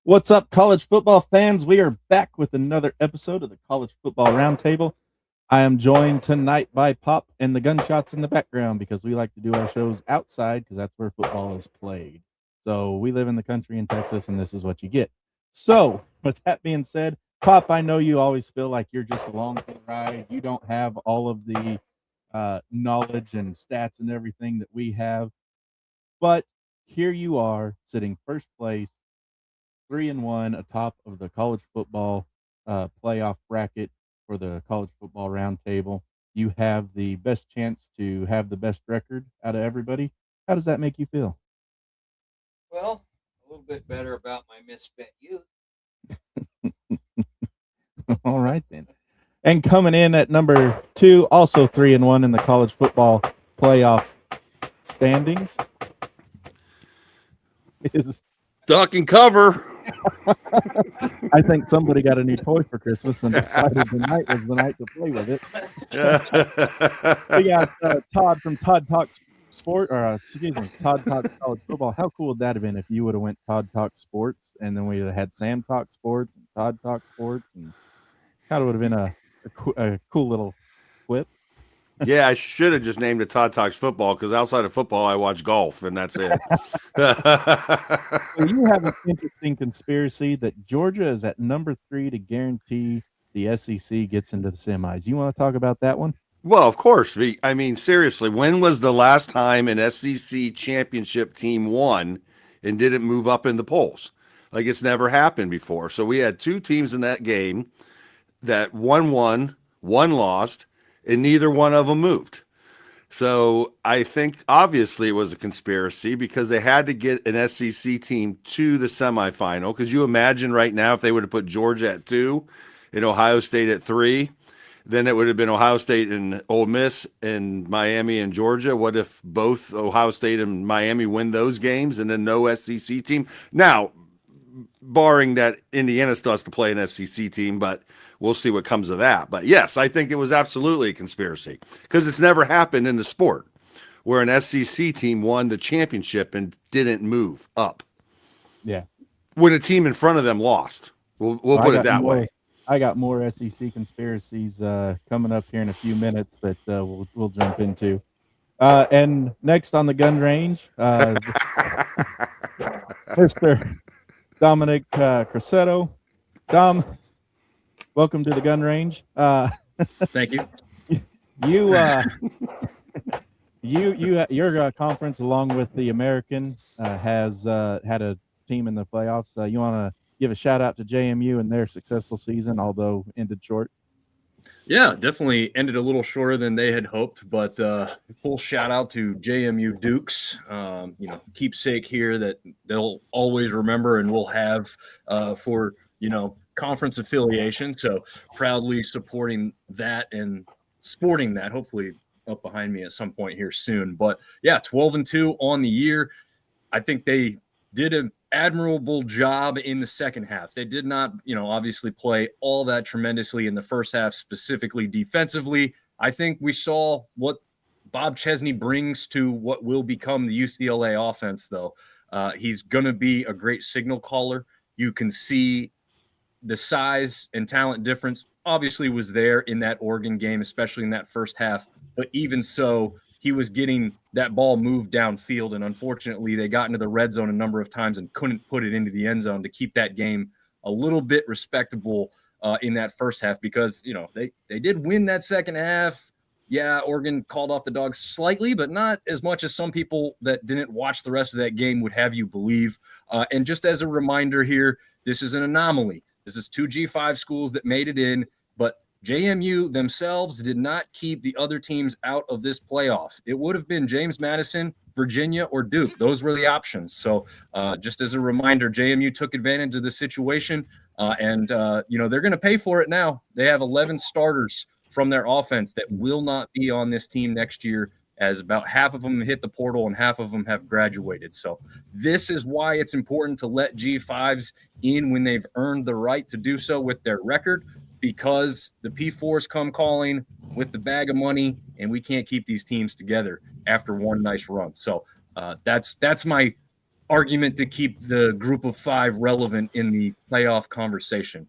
What's up, college football fans? We are back with another episode of the College Football Round Table. I am joined tonight by Pop and the gunshots in the background because we like to do our shows outside because that's where football is played. So we live in the country in Texas, and this is what you get. So, with that being said, Pop, I know you always feel like you're just along for the ride. You don't have all of the knowledge and stats and everything that we have. But here you are sitting first place 3-1 atop of the college football playoff bracket for the college football round table. You have the best chance to have the best record out of everybody. How does that make you feel? Well, a little bit better about my misspent youth. All right then. And coming in at number 2, also 3-1 in the college football playoff standings, is duck and cover. I think somebody got a new toy for Christmas and decided tonight was the night to play with it. We got Todd from Todd Talks Sport, or Todd Talks College Football. How cool would that have been if you would have went Todd Talks Sports, and then we would have had Sam Talk Sports and Todd Talk Sports, and kind of would have been a cool little flip. Yeah, I should have just named it Todd Talks Football because outside of football, I watch golf, and that's it. So you have an interesting conspiracy that Georgia is at number 3 to guarantee the SEC gets into the semis. You want to talk about that one? Well, of course. I mean, seriously, when was the last time an SEC championship team won and didn't move up in the polls? Like, it's never happened before. So we had two teams in that game that one won, one lost, and neither one of them moved. So I think obviously it was a conspiracy because they had to get an SEC team to the semifinal. Because you imagine right now if they would have put Georgia at 2 and Ohio State at 3, then it would have been Ohio State and Ole Miss and Miami and Georgia. What if both Ohio State and Miami win those games and then no SEC team? Now, barring that Indiana still has to play an SEC team, but we'll see what comes of that. But yes, I think it was absolutely a conspiracy because it's never happened in the sport where an SEC team won the championship and didn't move up. Yeah. When a team in front of them lost. We'll put it that way. I got more SEC conspiracies coming up here in a few minutes that we'll jump into. And next on the gun range, Mr. Dominic Cressetto. Dom, welcome to the gun range. Thank you. Your conference, along with the American, has had a team in the playoffs. You want to give a shout out to JMU and their successful season, although ended short? Yeah, definitely ended a little shorter than they had hoped, but full shout out to JMU Dukes. Keepsake here that they'll always remember and will have for conference affiliation. So proudly supporting that and sporting that. Hopefully up behind me at some point here soon. But yeah, 12-2 on the year. I think they did an admirable job in the second half. They did not, obviously play all that tremendously in the first half, specifically defensively. I think we saw what Bob Chesney brings to what will become the UCLA offense, though. He's going to be a great signal caller. You can see the size and talent difference obviously was there in that Oregon game, especially in that first half. But even so, he was getting that ball moved downfield, and unfortunately they got into the red zone a number of times and couldn't put it into the end zone to keep that game a little bit respectable in that first half because, they did win that second half. Yeah, Oregon called off the Dogs slightly, but not as much as some people that didn't watch the rest of that game would have you believe. And just as a reminder here, this is an anomaly. This is 2 G5 schools that made it in, but JMU themselves did not keep the other teams out of this playoff. It would have been James Madison, Virginia, or Duke. Those were the options. So just as a reminder, JMU took advantage of the situation, and they're going to pay for it now. They have 11 starters from their offense that will not be on this team next year, as about half of them hit the portal and half of them have graduated. So this is why it's important to let G5s in when they've earned the right to do so with their record, because the P4s come calling with the bag of money, and we can't keep these teams together after one nice run. So that's my argument to keep the group of 5 relevant in the playoff conversation.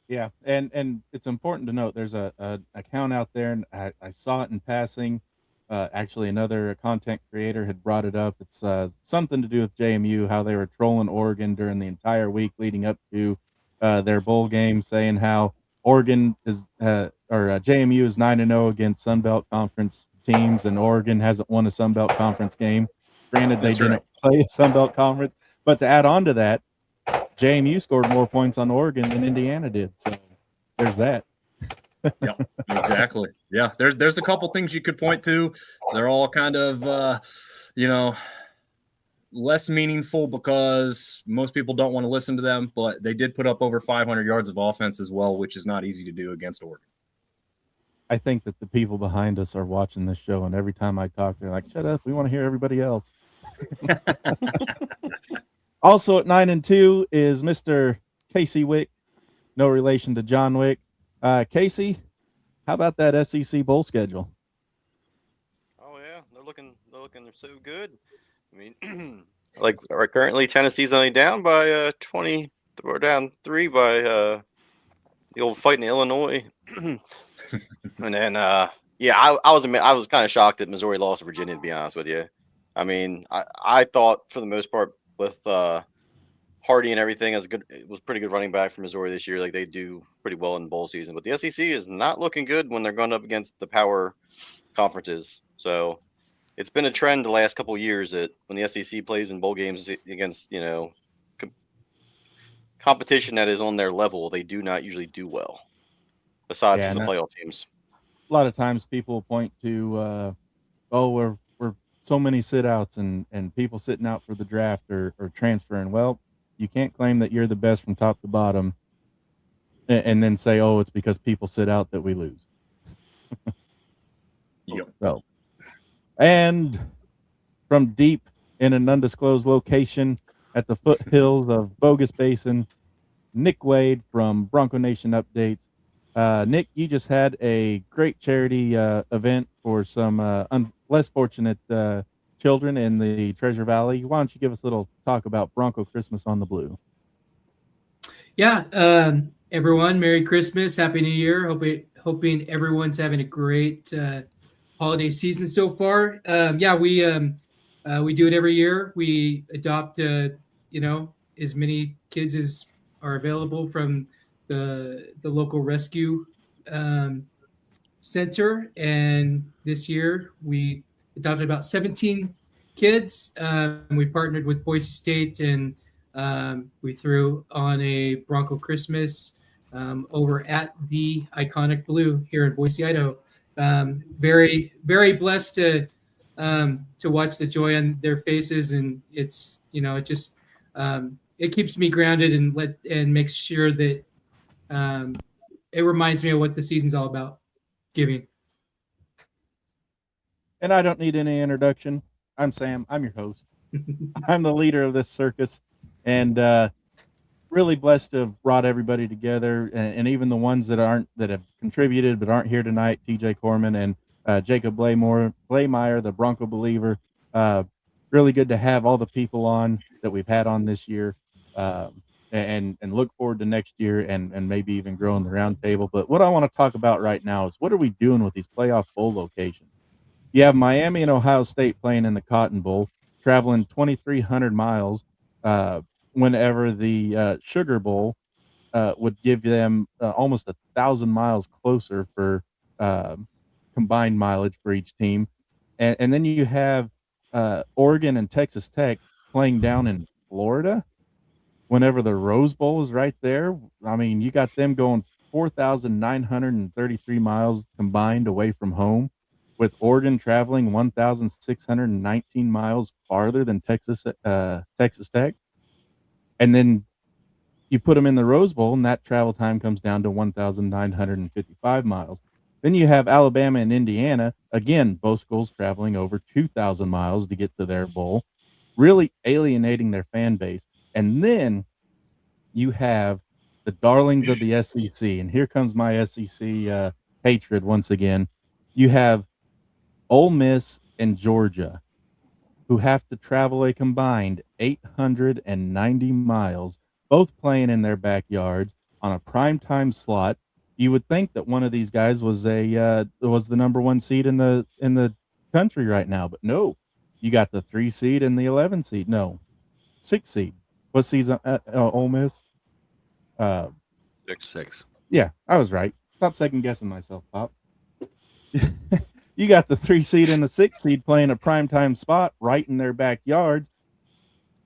Yeah, and it's important to note there's a account out there, and I saw it in passing. Actually, another content creator had brought it up. It's something to do with JMU, how they were trolling Oregon during the entire week leading up to their bowl game, saying how Oregon is JMU is 9-0 against Sun Belt Conference teams, and Oregon hasn't won a Sun Belt Conference game. Granted, they didn't play a Sun Belt Conference, but to add on to that, JMU scored more points on Oregon than Indiana did. So there's that. Yeah, exactly. Yeah, there's a couple things you could point to. They're all kind of, less meaningful because most people don't want to listen to them, but they did put up over 500 yards of offense as well, which is not easy to do against Oregon. I think that the people behind us are watching this show, and every time I talk, they're like, shut up, we want to hear everybody else. Also at 9-2 is Mr. Casey Wick, no relation to John Wick. Casey, how about that SEC bowl schedule? Oh yeah, they're looking so good. I mean, like currently Tennessee's only down by 20. We're down 3 by the old fight in Illinois. And then I was kind of shocked that Missouri lost to Virginia, to be honest with you. I mean, I thought for the most part with Hardy and everything it was pretty good running back for Missouri this year. Like they do pretty well in bowl season, but the SEC is not looking good when they're going up against the power conferences. So it's been a trend the last couple of years that when the SEC plays in bowl games against competition that is on their level, they do not usually do well. Aside from the playoff teams, a lot of times people point to, we're so many sit outs and people sitting out for the draft or transferring. Well, you can't claim that you're the best from top to bottom and then say, oh, it's because people sit out that we lose. Yep. So, and from deep in an undisclosed location at the foothills of Bogus Basin, Nick Wade from Bronco Nation Updates. Nick, you just had a great charity event for some less fortunate children in the Treasure Valley. Why don't you give us a little talk about Bronco Christmas on the Blue? Yeah, everyone, Merry Christmas, Happy New Year. Hoping everyone's having a great holiday season so far. We do it every year. We adopt as many kids as are available from the local rescue center, and this year we adopted about 17 kids. We partnered with Boise State, and we threw on a Bronco Christmas over at the iconic Blue here in Boise, Idaho. Very, very blessed to watch the joy on their faces, and it's it keeps me grounded and makes sure that it reminds me of what the season's all about, giving. And I don't need any introduction. I'm Sam. I'm your host. I'm the leader of this circus, and really blessed to have brought everybody together, and even the ones that have contributed but aren't here tonight. TJ Corman and Jacob Blaymeyer, the Bronco Believer. Really good to have all the people on that we've had on this year, and look forward to next year and maybe even growing the round table. But what I want to talk about right now is what are we doing with these playoff bowl locations? You have Miami and Ohio State playing in the Cotton Bowl, traveling 2,300 miles, whenever the Sugar Bowl would give them almost 1,000 miles closer for combined mileage for each team. And then you have Oregon and Texas Tech playing down in Florida whenever the Rose Bowl is right there. I mean, you got them going 4,933 miles combined away from home, with Oregon traveling 1,619 miles farther than Texas Tech. And then you put them in the Rose Bowl, and that travel time comes down to 1,955 miles. Then you have Alabama and Indiana, again, both schools traveling over 2,000 miles to get to their bowl, really alienating their fan base. And then you have the darlings of the SEC, and here comes my SEC hatred once again. You have Ole Miss and Georgia who have to travel a combined 890 miles, both playing in their backyards on a primetime slot. You would think that one of these guys was the number one seed in the country right now, but no, you got the 3 seed and the 11 seed. No, 6 seed. What season? Ole Miss. Uh, 6. yeah, I was right. Stop second guessing myself, Pop. You got the 3 seed and the 6 seed playing a primetime spot right in their backyards.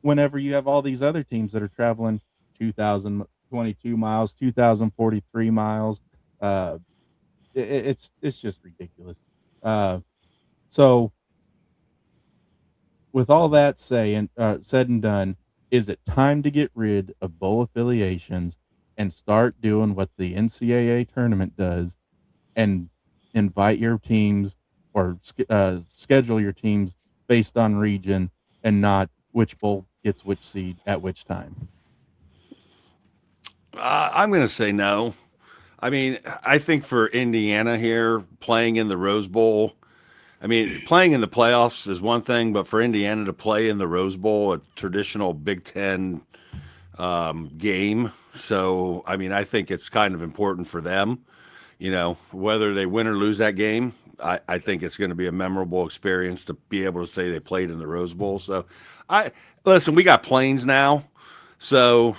Whenever you have all these other teams that are traveling 2,022 miles, 2,043 miles, uh, it's just ridiculous. So, with all that said and done, is it time to get rid of bowl affiliations and start doing what the NCAA tournament does and invite your teams or schedule your teams based on region and not which bowl gets which seed at which time? I'm going to say no. I mean, I think for Indiana here, playing in the Rose Bowl, I mean, playing in the playoffs is one thing, but for Indiana to play in the Rose Bowl, a traditional Big Ten game. So, I mean, I think it's kind of important for them, whether they win or lose that game. I think it's going to be a memorable experience to be able to say they played in the Rose Bowl. So, listen, we got planes now. So,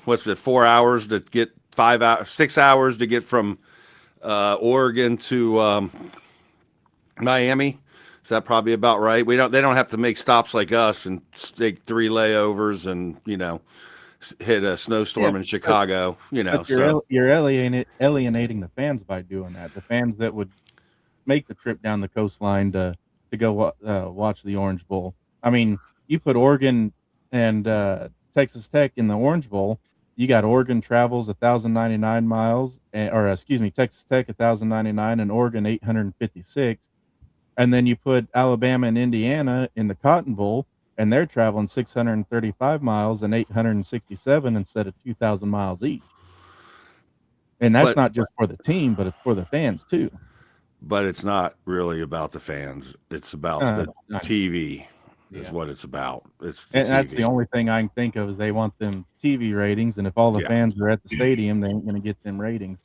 what's it, 4 hours to get 5 hours, 6 hours to get from Oregon to Miami. Is that probably about right? They don't have to make stops like us and take 3 layovers and, hit a snowstorm in Chicago, But so you're alienating the fans by doing that. The fans that would make the trip down the coastline to go watch the Orange Bowl. I mean, you put Oregon and Texas Tech in the Orange Bowl. You got Oregon travels 1,099 miles, Texas Tech 1,099 and Oregon 856. And then you put Alabama and Indiana in the Cotton Bowl, and they're traveling 635 miles and 867 instead of 2,000 miles each. And that's not just for the team, but it's for the fans too. But it's not really about the fans. It's about the TV is what it's about. And that's the only thing I can think of is they want them TV ratings. And if all the fans are at the stadium, they ain't going to get them ratings.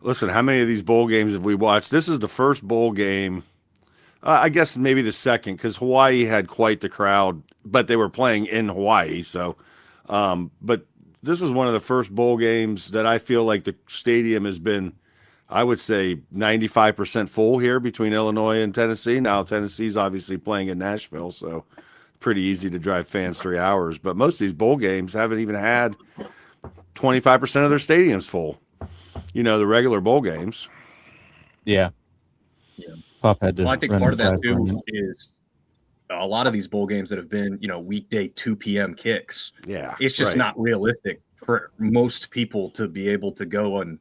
Listen, how many of these bowl games have we watched? This is the first bowl game. I guess maybe the second, because Hawaii had quite the crowd, but they were playing in Hawaii. So, but this is one of the first bowl games that I feel like the stadium has been, I would say, 95% full here between Illinois and Tennessee. Now, Tennessee's obviously playing in Nashville, so pretty easy to drive fans 3 hours. But most of these bowl games haven't even had 25% of their stadiums full. The regular bowl games. Yeah. Pop had to. Well, I think part of that too is a lot of these bowl games that have been, weekday 2 p.m. kicks. Yeah. It's just not realistic for most people to be able to go and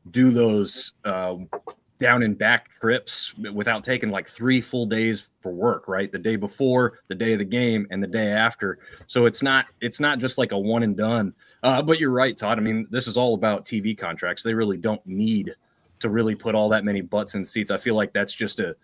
do those down and back trips without taking like 3 full days for work, right? The day before, the day of the game, and the day after. So it's not just like a one and done. But you're right, Todd. I mean, this is all about TV contracts. They really don't need to really put all that many butts in seats. I feel like that's just a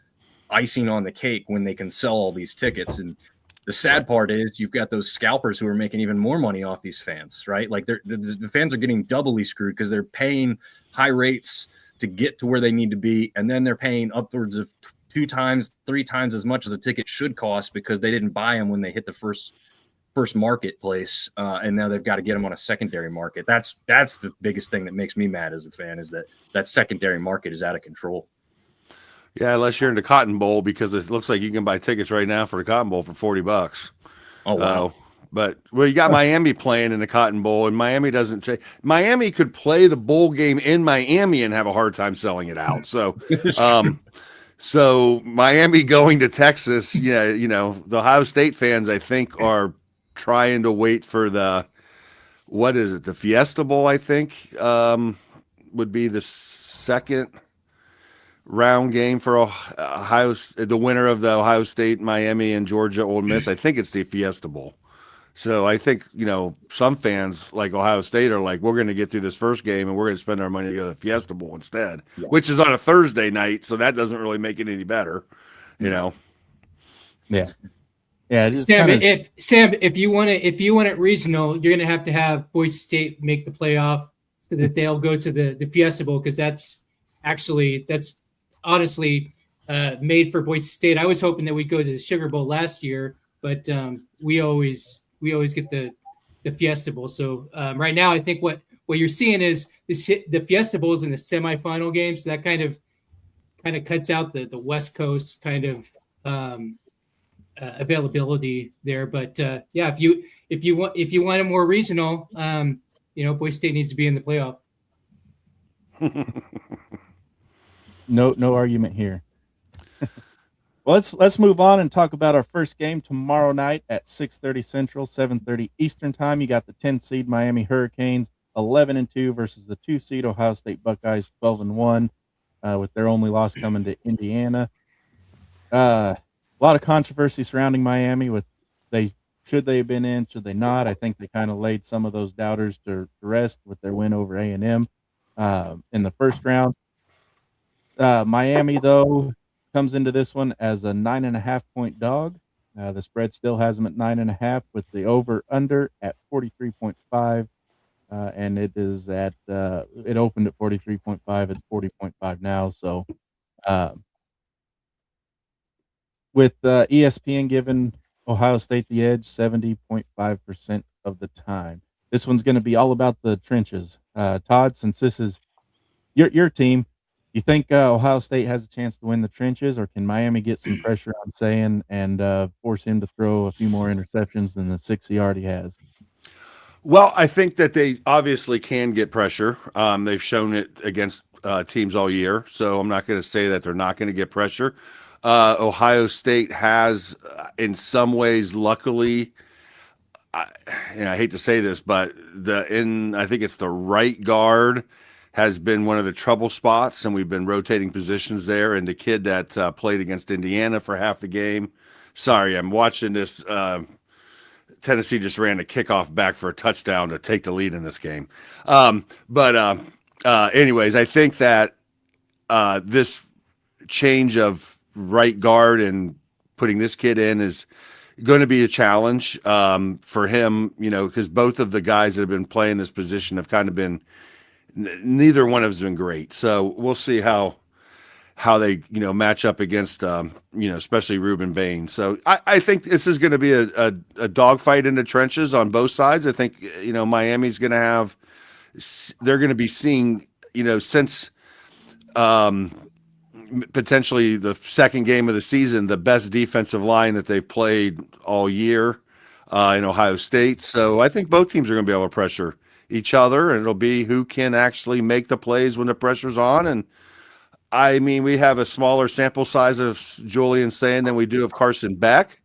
icing on the cake when they can sell all these tickets. And the sad part is you've got those scalpers who are making even more money off these fans, right? Like the fans are getting doubly screwed because they're paying high rates to get to where they need to be. And then they're paying upwards of 2 times, 3 times as much as a ticket should cost because they didn't buy them when they hit the first marketplace. And now they've got to get them on a secondary market. That's the biggest thing that makes me mad as a fan is that secondary market is out of control. Yeah, unless you're in the Cotton Bowl, because it looks like you can buy tickets right now for the Cotton Bowl for $40. Oh wow! But you got Miami playing in the Cotton Bowl, and Miami doesn't. Miami could play the bowl game in Miami and have a hard time selling it out. So, so Miami going to Texas, the Ohio State fans, I think, are trying to wait for the Fiesta Bowl, I think, would be the second round game for the winner of the Ohio State, Miami, and Georgia Ole Miss. I think it's the Fiesta Bowl. So I think, some fans like Ohio State are like, we're going to get through this first game and we're going to spend our money to go to the Fiesta Bowl instead, which is on a Thursday night. So that doesn't really make it any better, Yeah, it's Sam, kind of if you want it regional, you're gonna have to have Boise State make the playoff so that they'll go to the Fiesta Bowl, because that's honestly made for Boise State. I was hoping that we'd go to the Sugar Bowl last year, but we always get the Fiesta Bowl. So right now, I think what you're seeing is the Fiesta Bowl is in the semifinal game, so that kind of cuts out the West Coast kind of availability there. But yeah, if you want a more regional, Boise State needs to be in the playoff. no argument here. Well, let's move on and talk about our first game tomorrow night at 6:30 Central, 7:30 Eastern time. You got the 10 seed Miami Hurricanes 11-2 versus the 2 seed Ohio State Buckeyes 12-1, with their only loss coming to Indiana. A lot of controversy surrounding Miami with should they have been in, should they not? I think they kind of laid some of those doubters to rest with their win over A&M in the first round. Miami, though, comes into this one as a 9.5-point dog. The spread still has them at 9.5, with the over/under at 43.5, and it is at it opened at 43.5. It's 40.5 now. So, with ESPN giving Ohio State the edge 70.5% of the time, this one's going to be all about the trenches. Todd, since this is your team, you think Ohio State has a chance to win the trenches, or can Miami get some pressure on Sayin and force him to throw a few more interceptions than the 6 he already has? Well, I think that they obviously can get pressure. They've shown it against teams all year, so I'm not going to say that they're not going to get pressure. Ohio State has, in some ways, luckily, I hate to say this, but I think it's the right guard has been one of the trouble spots, and we've been rotating positions there. And the kid that played against Indiana for half the game, sorry, I'm watching this. Tennessee just ran a kickoff back for a touchdown to take the lead in this game. Anyways, I think that this change of right guard and putting this kid in is going to be a challenge for him, because both of the guys that have been playing this position have kind of been, neither one of them has been great. So we'll see how they match up against especially Reuben Bain. So I think this is going to be a dogfight in the trenches on both sides. I think Miami's going to have, they're going to be seeing since potentially the second game of the season, the best defensive line that they've played all year in Ohio State. So I think both teams are going to be able to pressure each other, and it'll be who can actually make the plays when the pressure's on. And I mean, we have a smaller sample size of Julian Sayin than we do of Carson Beck.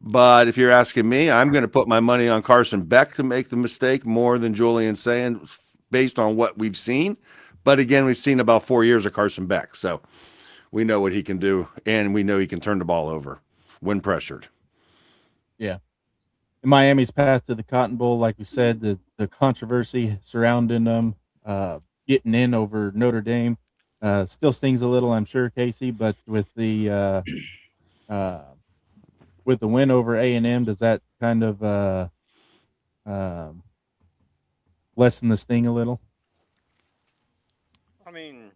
But if you're asking me, I'm going to put my money on Carson Beck to make the mistake more than Julian Sayin based on what we've seen. But again, we've seen about 4 years of Carson Beck. So we know what he can do, and we know he can turn the ball over when pressured. Yeah. In Miami's path to the Cotton Bowl, like we said, the controversy surrounding them getting in over Notre Dame still stings a little, I'm sure, Casey. But with the win over A&M, does that kind of lessen the sting a little? I mean,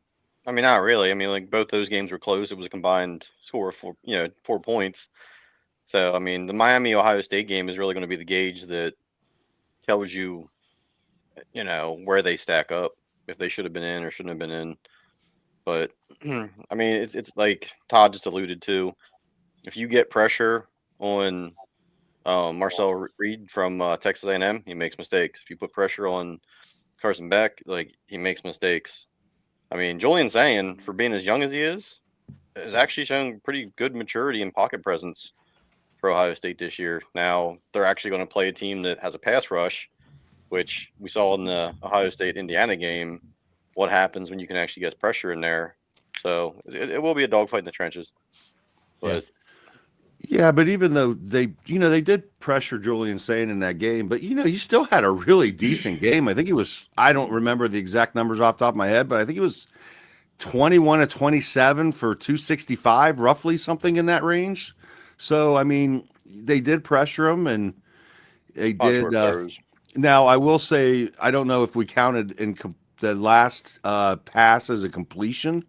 not really. I mean, like, both those games were close. It was a combined score of 4 points. So, I mean, the Miami-Ohio State game is really going to be the gauge that tells you, where they stack up, if they should have been in or shouldn't have been in. But, I mean, it's like Todd just alluded to. If you get pressure on Marcel Reed from Texas A&M, he makes mistakes. If you put pressure on Carson Beck, he makes mistakes. I mean, Julian Sayin, for being as young as he is actually shown pretty good maturity and pocket presence for Ohio State this year. Now, they're actually going to play a team that has a pass rush, which we saw in the Ohio State-Indiana game, what happens when you can actually get pressure in there. So it will be a dogfight in the trenches. But yeah, but even though they did pressure Julian Sayin in that game, but he still had a really decent game. I think he was, I don't remember the exact numbers off the top of my head, but I think he was 21 of 27 for 265, roughly something in that range. So I mean, they did pressure him, and they On did. short throws. Now I will say I don't know if we counted the last pass as a completion,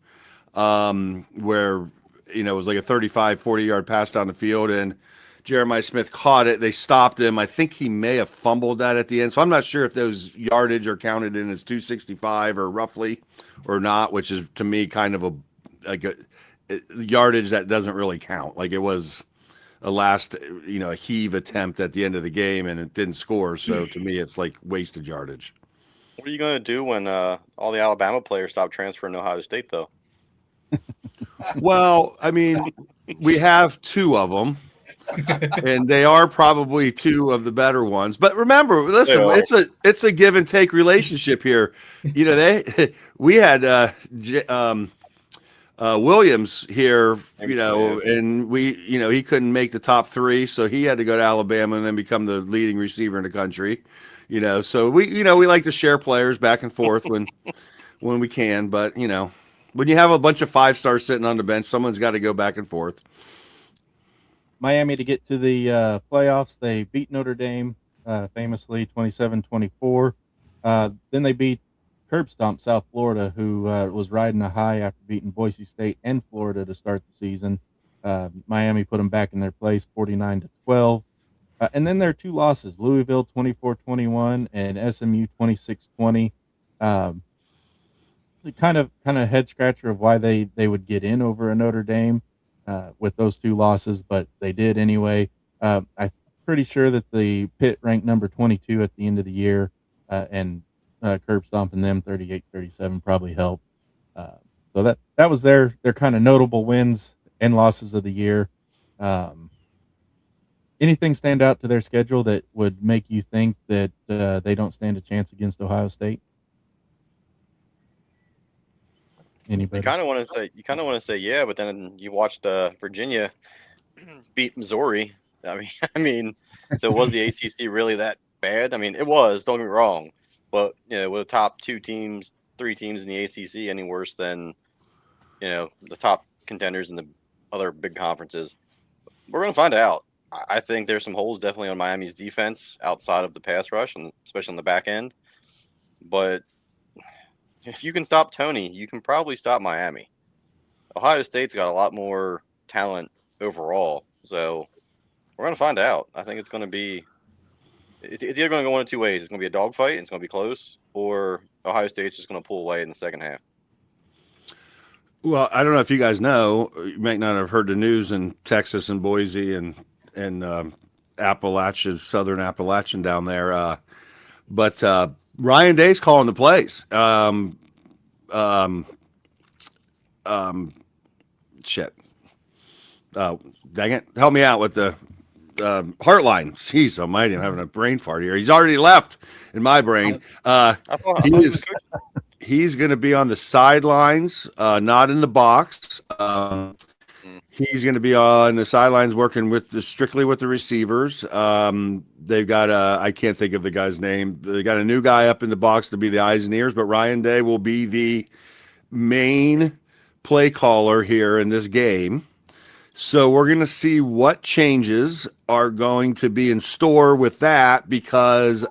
where it was like a 35, 40-yard pass down the field, and Jeremiah Smith caught it. They stopped him. I think he may have fumbled that at the end. So I'm not sure if those yardage are counted in as 265 or roughly or not, which is to me kind of a yardage that doesn't really count. Like it was a last, a heave attempt at the end of the game and it didn't score. So to me, it's like wasted yardage. What are you going to do when all the Alabama players stop transferring to Ohio State, though? Well, I mean, we have two of them. And they are probably two of the better ones. But remember, listen, it's a give and take relationship here. We had Williams here, and he couldn't make the top three, so he had to go to Alabama and then become the leading receiver in the country. So we like to share players back and forth when we can, but when you have a bunch of 5-stars sitting on the bench, someone's got to go back and forth. Miami to get to the playoffs. They beat Notre Dame famously 27-24. Then they beat curb stomp South Florida, who was riding a high after beating Boise State and Florida to start the season. Miami put them back in their place 49-12. And then their two losses, Louisville 24-21 and SMU 26-20. Kind of head scratcher of why they would get in over a Notre Dame. With those two losses, but they did anyway. I'm pretty sure that the Pitt ranked number 22 at the end of the year, and curb stomping them 38-37 probably helped. So that was their kind of notable wins and losses of the year. Anything stand out to their schedule that would make you think that they don't stand a chance against Ohio State? Anybody? You kind of want to say yeah, but then you watched Virginia beat Missouri. I mean, so was the ACC really that bad? I mean, it was. Don't get me wrong, but with the top 3 teams in the ACC any worse than the top contenders in the other big conferences? We're gonna find out. I think there's some holes definitely on Miami's defense outside of the pass rush, and especially on the back end. But if you can stop Tony, you can probably stop Miami. Ohio State's got a lot more talent overall, so we're going to find out. I think it's going to be – it's either going to go one of two ways. It's going to be a dogfight and it's going to be close, or Ohio State's just going to pull away in the second half. Well, I don't know if you guys know. You might not have heard the news in Texas and Boise and Appalachia, Southern Appalachian down there. But Ryan Day's calling the plays. Shit. Dang it. Help me out with the Heartline. Jeez almighty, I'm having a brain fart here. He's already left in my brain. He's going to be on the sidelines, not in the box. He's going to be on the sidelines working strictly with the receivers. They've got I can't think of the guy's name. They got a new guy up in the box to be the eyes and ears, but Ryan Day will be the main play caller here in this game. So we're going to see what changes are going to be in store with that, because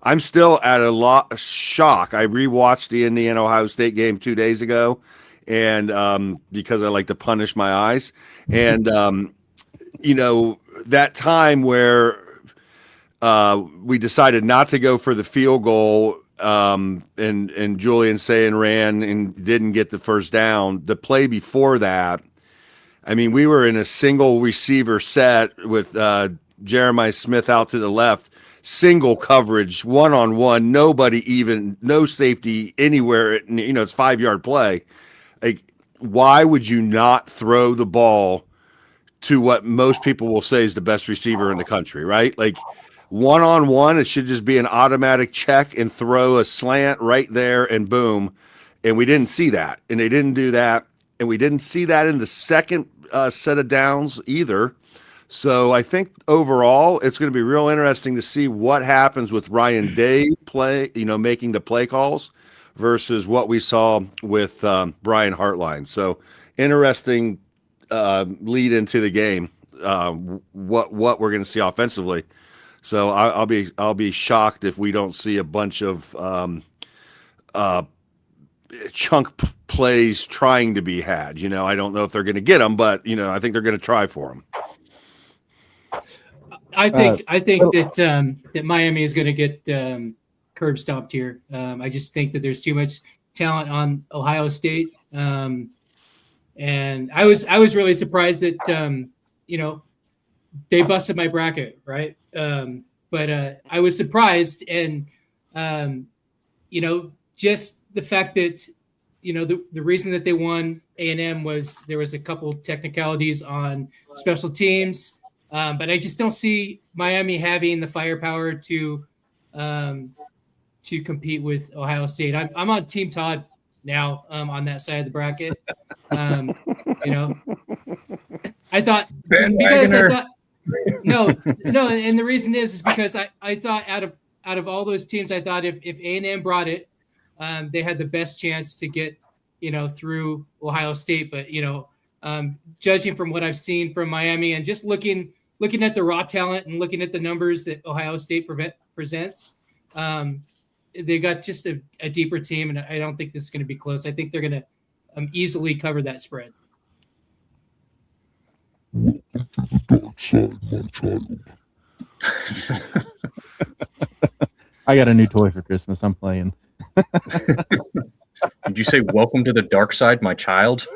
I'm still at a lot of shock. I rewatched the Indiana Ohio State game 2 days ago, and because I like to punish my eyes, and that time where we decided not to go for the field goal, and Julian Sayin ran and didn't get the first down. The play before that, I mean, we were in a single receiver set with Jeremiah Smith out to the left, single coverage, one-on-one, no safety anywhere. It's 5-yard play. Like, why would you not throw the ball to what most people will say is the best receiver in the country, right? Like, one-on-one, it should just be an automatic check and throw a slant right there and boom. And we didn't see that. And they didn't do that. And we didn't see that in the second set of downs either. So I think overall it's going to be real interesting to see what happens with Ryan Day making the play calls versus what we saw with Brian Hartline. So interesting lead into the game. What we're going to see offensively. So I'll be shocked if we don't see a bunch of chunk plays trying to be had. You know, I don't know if they're going to get them, but you know, I think they're going to try for them. I think that Miami is going to get curb stomped here. I just think that there's too much talent on Ohio State, and I was really surprised that they busted my bracket, right? But I was surprised, and just the fact that the reason that they won A&M was there was a couple technicalities on special teams. But I just don't see Miami having the firepower to compete with Ohio State. I'm on Team Todd now on that side of the bracket. I thought no, and the reason is because I thought out of all those teams, I thought if A&M brought it, they had the best chance to get through Ohio State. But judging from what I've seen from Miami and just looking at the raw talent and looking at the numbers that Ohio State presents, they got just a deeper team, and I don't think this is going to be close. I think they're going to easily cover that spread. I got a new toy for Christmas. I'm playing. Did you say welcome to the dark side, my child?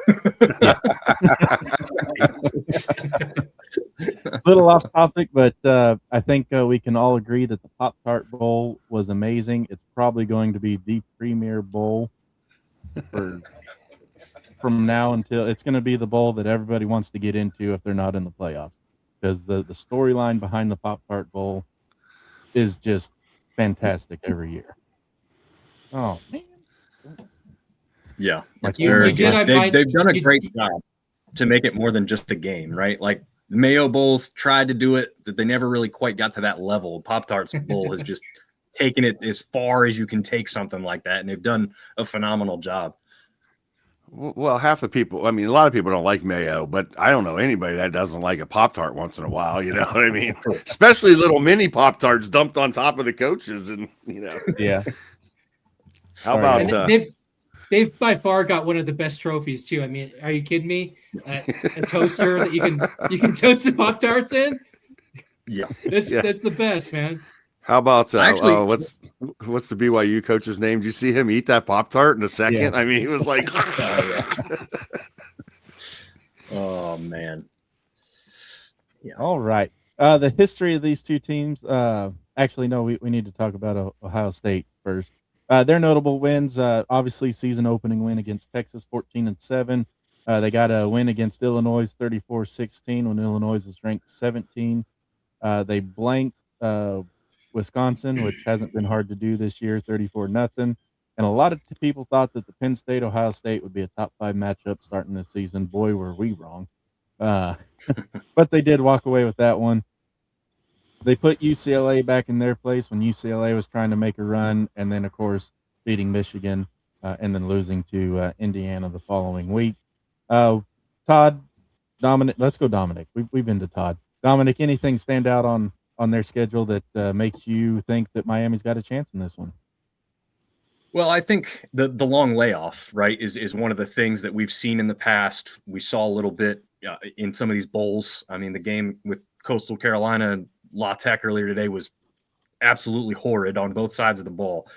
Little off topic, but I think we can all agree that the Pop-Tart Bowl was amazing. It's probably going to be the premier bowl from now until it's going to be the bowl that everybody wants to get into if they're not in the playoffs, because the storyline behind the Pop-Tart Bowl is just fantastic every year. Oh man. Yeah, Like they've done a great job to make it more than just a game, right? Like the Mayo Bowls tried to do it, that they never really quite got to that level. Pop-Tarts Bowl has just taken it as far as you can take something like that, and they've done a phenomenal job. Well, half the people, I mean, a lot of people don't like mayo, but I don't know anybody that doesn't like a Pop-Tart once in a while, you know what I mean? Especially little mini Pop-Tarts dumped on top of the coaches, and Yeah. How about they've by far got one of the best trophies too. I mean, are you kidding me? A toaster that you can toast the Pop-Tarts in? Yeah. That's the best, man. How about what's the BYU coach's name? Did you see him eat that Pop-Tart in a second? Yeah. I mean, he was like, oh man. Yeah. All right. The history of these two teams. Actually, no, we need to talk about Ohio State first. Their notable wins, obviously season opening win against Texas, 14-7. They got a win against Illinois, 34-16, when Illinois is ranked 17. They blanked Wisconsin, which hasn't been hard to do this year, 34-0. And a lot of people thought that the Penn State-Ohio State would be a top 5 matchup starting this season. Boy, were we wrong. But they did walk away with that one. They put UCLA back in their place when UCLA was trying to make a run, and then, of course, beating Michigan and then losing to Indiana the following week. Todd, Dominic, let's go Dominic. We've been to Todd. Dominic, anything stand out on their schedule that makes you think that Miami's got a chance in this one? Well, I think the long layoff, right, is one of the things that we've seen in the past. We saw a little bit in some of these bowls. I mean, the game with Coastal Carolina and La Tech earlier today was absolutely horrid on both sides of the ball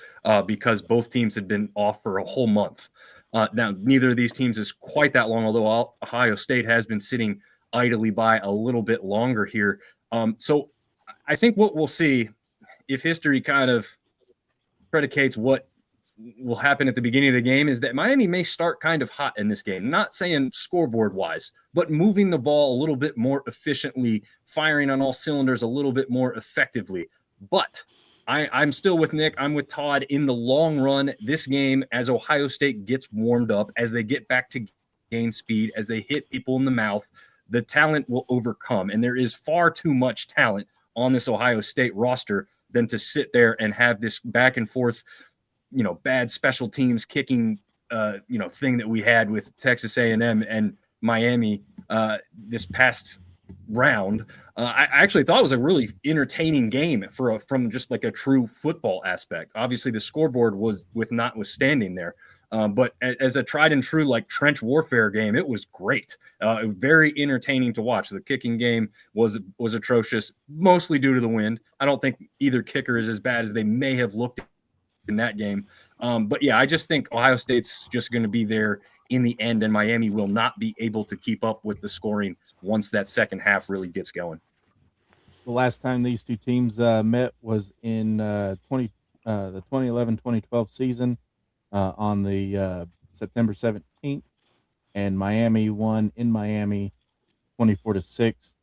because both teams had been off for a whole month. Now, neither of these teams is quite that long, although Ohio State has been sitting idly by a little bit longer here. So I think what we'll see, if history kind of predicates what will happen at the beginning of the game, is that Miami may start kind of hot in this game. Not saying scoreboard wise, but moving the ball a little bit more efficiently, firing on all cylinders a little bit more effectively. But I'm still with Nick. I'm with Todd. In the long run, this game, as Ohio State gets warmed up, as they get back to game speed, as they hit people in the mouth, the talent will overcome. And there is far too much talent on this Ohio State roster than to sit there and have this back and forth, bad special teams kicking, thing that we had with Texas A&M. And Miami this past round. I actually thought it was a really entertaining game from just like a true football aspect. Obviously, the scoreboard was notwithstanding there. But as a tried and true like trench warfare game, it was great. Very entertaining to watch. The kicking game was atrocious, mostly due to the wind. I don't think either kicker is as bad as they may have looked in that game. But yeah, I just think Ohio State's just going to be there in the end, and Miami will not be able to keep up with the scoring once that second half really gets going. The last time these two teams met was in the 2011-2012 season on the September 17th, and Miami won in Miami 24-6.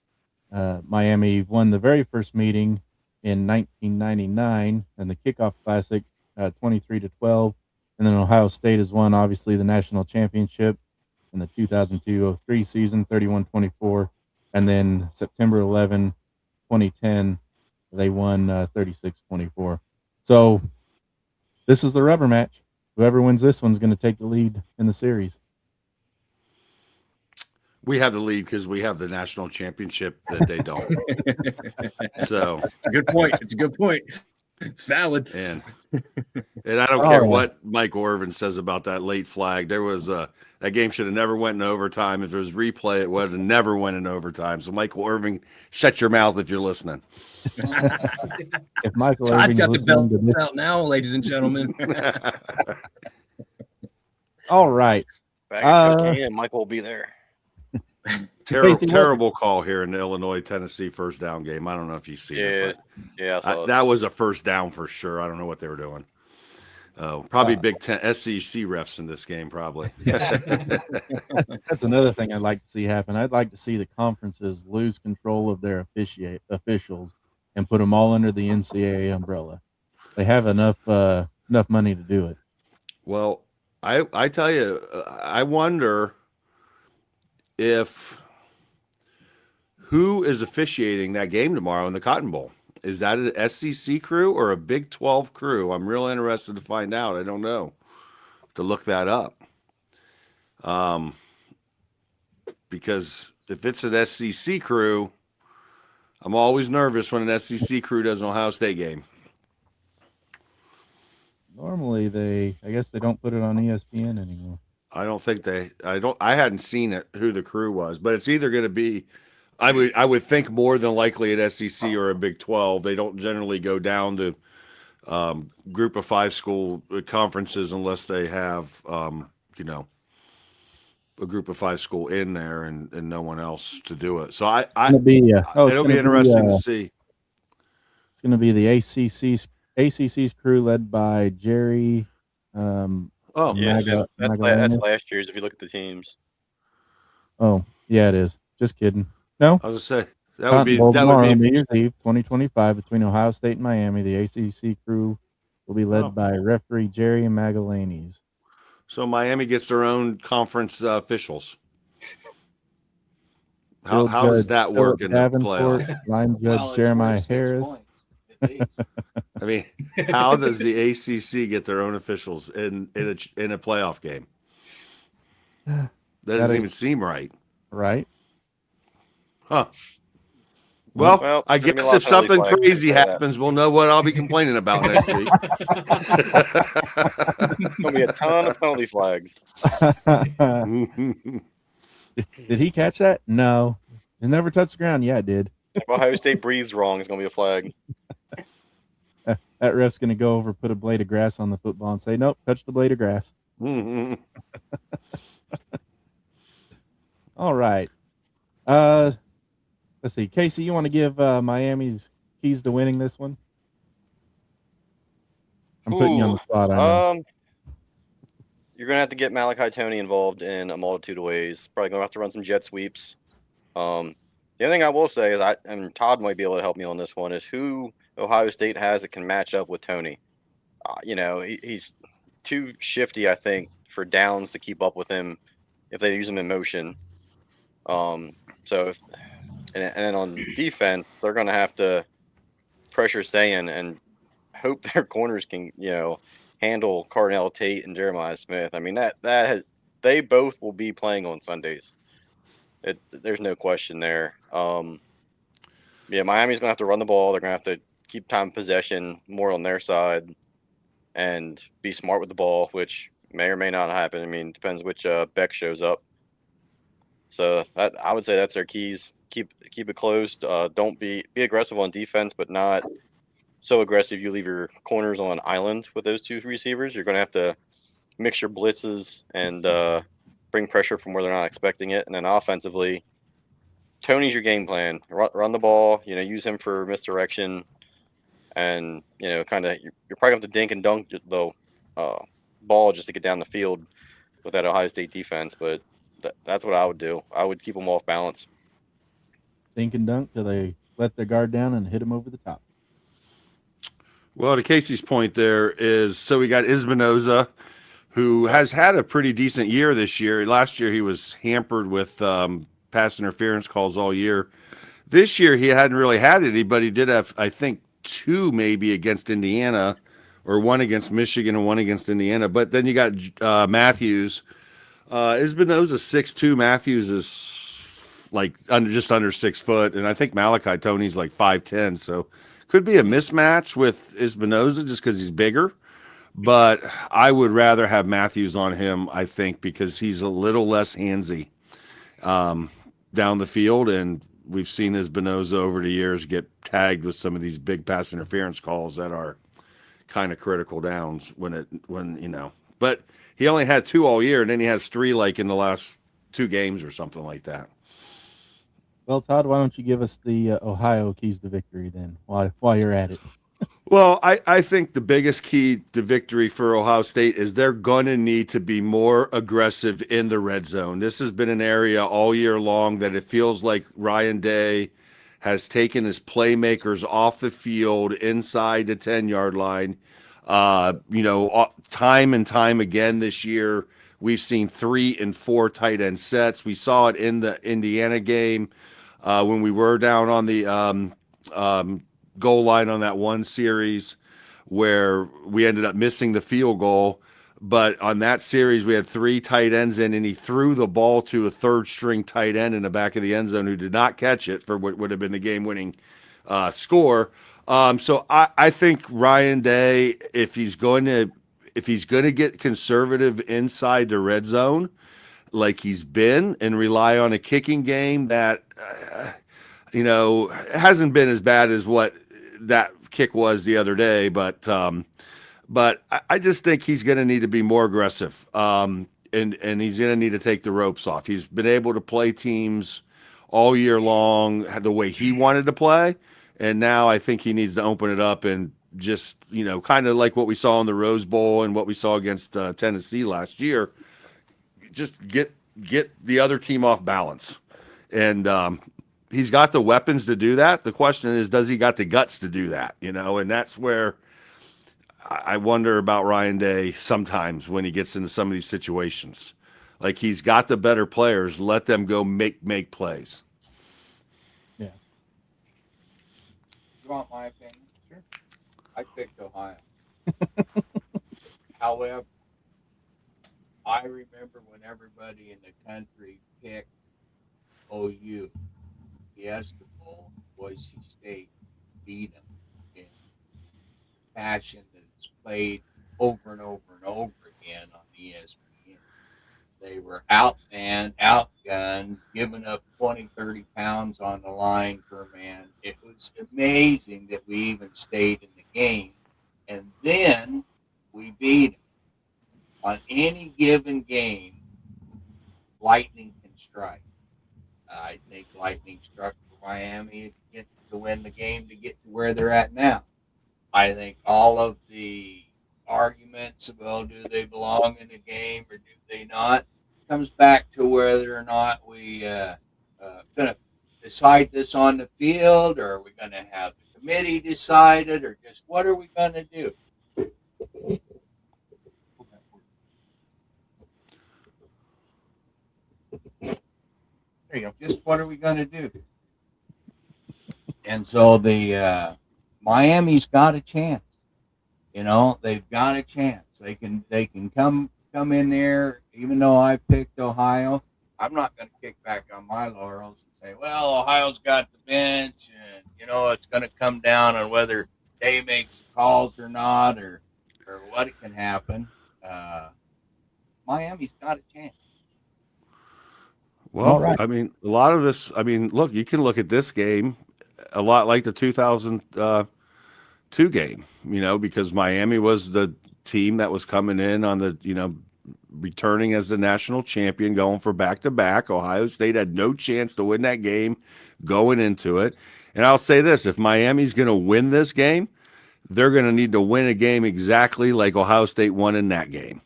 Miami won the very first meeting in 1999 and the Kickoff Classic 23-12, and then Ohio State has won obviously the national championship in the 2002-03 season 31-24, and then September 11, 2010, they won 36-24. So this is the rubber match. Whoever wins this one's going to take the lead in the series. We have the lead because we have the national championship that they don't. So it's a good point. It's a good point. It's valid. And I don't care what Mike Orvin says about that late flag. There was that game should have never went in overtime. If there was replay, it would have never went in overtime. So Michael Irving, shut your mouth if you're listening. If Michael Todd's Irving's got the belt listening to this- out now, ladies and gentlemen. All right. Back at cocaine, and Michael will be there. Terrible call here in the Illinois-Tennessee first down game. I don't know if you see it. Yeah, that was a first down for sure. I don't know what they were doing. Probably Big Ten SEC refs in this game, probably. That's another thing I'd like to see happen. I'd like to see the conferences lose control of their officials and put them all under the NCAA umbrella. They have enough money to do it. Well, I tell you, I wonder who is officiating that game tomorrow in the Cotton Bowl. Is that an SEC crew or a Big 12 crew? I'm real interested to find out. I don't know. To look that up. Because if it's an SEC crew, I'm always nervous when an SEC crew does an Ohio State game. Normally I guess they don't put it on ESPN anymore. I hadn't seen it, who the crew was, but it's either going to be, I would think more than likely an SEC or a Big 12. They don't generally go down to group of 5 school conferences unless they have, a group of 5 school in there and no one else to do it. So it'll be interesting to see. It's going to be the ACC's crew led by Jerry. That's last year's. If you look at the teams. Oh yeah, it is. Just kidding. No, I was just say that New would be Year's Eve 2025 between Ohio State and Miami. The ACC crew will be led by referee Jerry Magalanes. So Miami gets their own conference officials. How does that work in the playoff? Line judge Jeremiah Harris. I mean, how does the ACC get their own officials in a playoff game? That doesn't even seem right. Right? Huh. Well, I guess if something crazy happens, we'll know what I'll be complaining about next week. There'll be a ton of penalty flags. Did he catch that? No. It never touched the ground. Yeah, it did. If Ohio State breathes wrong, it's going to be a flag. That ref's going to go over, put a blade of grass on the football and say, nope, touch the blade of grass. All right. Let's see. Casey, you want to give Miami's keys to winning this one? I'm putting you on the spot. You're going to have to get Malachi Tony involved in a multitude of ways. Probably going to have to run some jet sweeps. The other thing I will say is, and Todd might be able to help me on this one, is who Ohio State has that can match up with Tony. He's too shifty, I think, for Downs to keep up with him if they use him in motion. And then on defense, they're going to have to pressure Sayan and hope their corners can, handle Cardinal Tate and Jeremiah Smith. I mean, they both will be playing on Sundays. There's no question there. Yeah, Miami's gonna have to run the ball. They're gonna have to keep time of possession more on their side and be smart with the ball, which may or may not happen. I mean, depends which Beck shows up. So I would say that's their keys. Keep it closed. Don't be aggressive on defense, but not so aggressive you leave your corners on an island with those two receivers. You're going to have to mix your blitzes and bring pressure from where they're not expecting it. And then offensively, Tony's your game plan. Run the ball. Use him for misdirection, and kind of you're probably going to have to dink and dunk the ball just to get down the field with that Ohio State defense. But that's what I would do. I would keep them off balance. Dink and dunk till they let their guard down and hit them over the top. Well, to Casey's point, there is so we got Espinoza, who has had a pretty decent year this year. Last year, he was hampered with pass interference calls all year. This year, he hadn't really had any, but he did have, I think, 2 maybe against Indiana, or 1 against Michigan and 1 against Indiana. But then you got Matthews. Espinoza 6'2". Matthews is like just under 6 foot, and I think Malachi Tony's like 5'10". So could be a mismatch with Espinoza just because he's bigger. But I would rather have Matthews on him, I think, because he's a little less handsy down the field, and we've seen Espinoza over the years get tagged with some of these big pass interference calls that are kind of critical downs when. But he only had 2 all year, and then he has 3 like in the last 2 games or something like that. Well, Todd, why don't you give us the Ohio keys to victory then, while you're at it? Well, I think the biggest key to victory for Ohio State is they're going to need to be more aggressive in the red zone. This has been an area all year long that it feels like Ryan Day has taken his playmakers off the field inside the 10-yard line. Time and time again this year, we've seen 3 and 4 tight end sets. We saw it in the Indiana game when we were down on the goal line on that one series where we ended up missing the field goal. But on that series, we had 3 tight ends in, and he threw the ball to a 3rd-string tight end in the back of the end zone who did not catch it for what would have been the game-winning score. So I think Ryan Day, if he's going to get conservative inside the red zone, like he's been, and rely on a kicking game that hasn't been as bad as what that kick was the other day, but I just think he's going to need to be more aggressive, and he's going to need to take the ropes off. He's been able to play teams all year long the way he wanted to play, and now I think he needs to open it up and just kind of like what we saw in the Rose Bowl and what we saw against Tennessee last year. Just get the other team off balance, and he's got the weapons to do that. The question is, does he got the guts to do that? And that's where I wonder about Ryan Day sometimes when he gets into some of these situations. Like, he's got the better players. Let them go make plays. Yeah. You want my opinion? Sure. I picked Ohio. However, I remember when everybody in the country picked OU. Fiesta Bowl, Boise State beat them in fashion that is played over and over and over again on ESPN. They were outmanned, outgunned, giving up 20, 30 pounds on the line per man. It was amazing that we even stayed in the game. And then we beat them. On any given game, lightning can strike. I think lightning struck for Miami to win the game to get to where they're at now. I think all of the arguments about do they belong in the game or do they not comes back to whether or not we going to decide this on the field, or are we going to have the committee decide it, or just what are we going to do? There you go. Just what are we going to do? And so the Miami's got a chance. They've got a chance. They can come in there. Even though I picked Ohio, I'm not going to kick back on my laurels and say, well, Ohio's got the bench, and it's going to come down on whether Day makes calls or not, or what can happen. Miami's got a chance. Well, All right. I mean, a lot of this. I mean, look, you can look at this game a lot like the 2002 game. Because Miami was the team that was coming in on the returning as the national champion, going for back-to-back. Ohio State had no chance to win that game going into it. And I'll say this, if Miami's going to win this game, they're going to need to win a game exactly like Ohio State won in that game,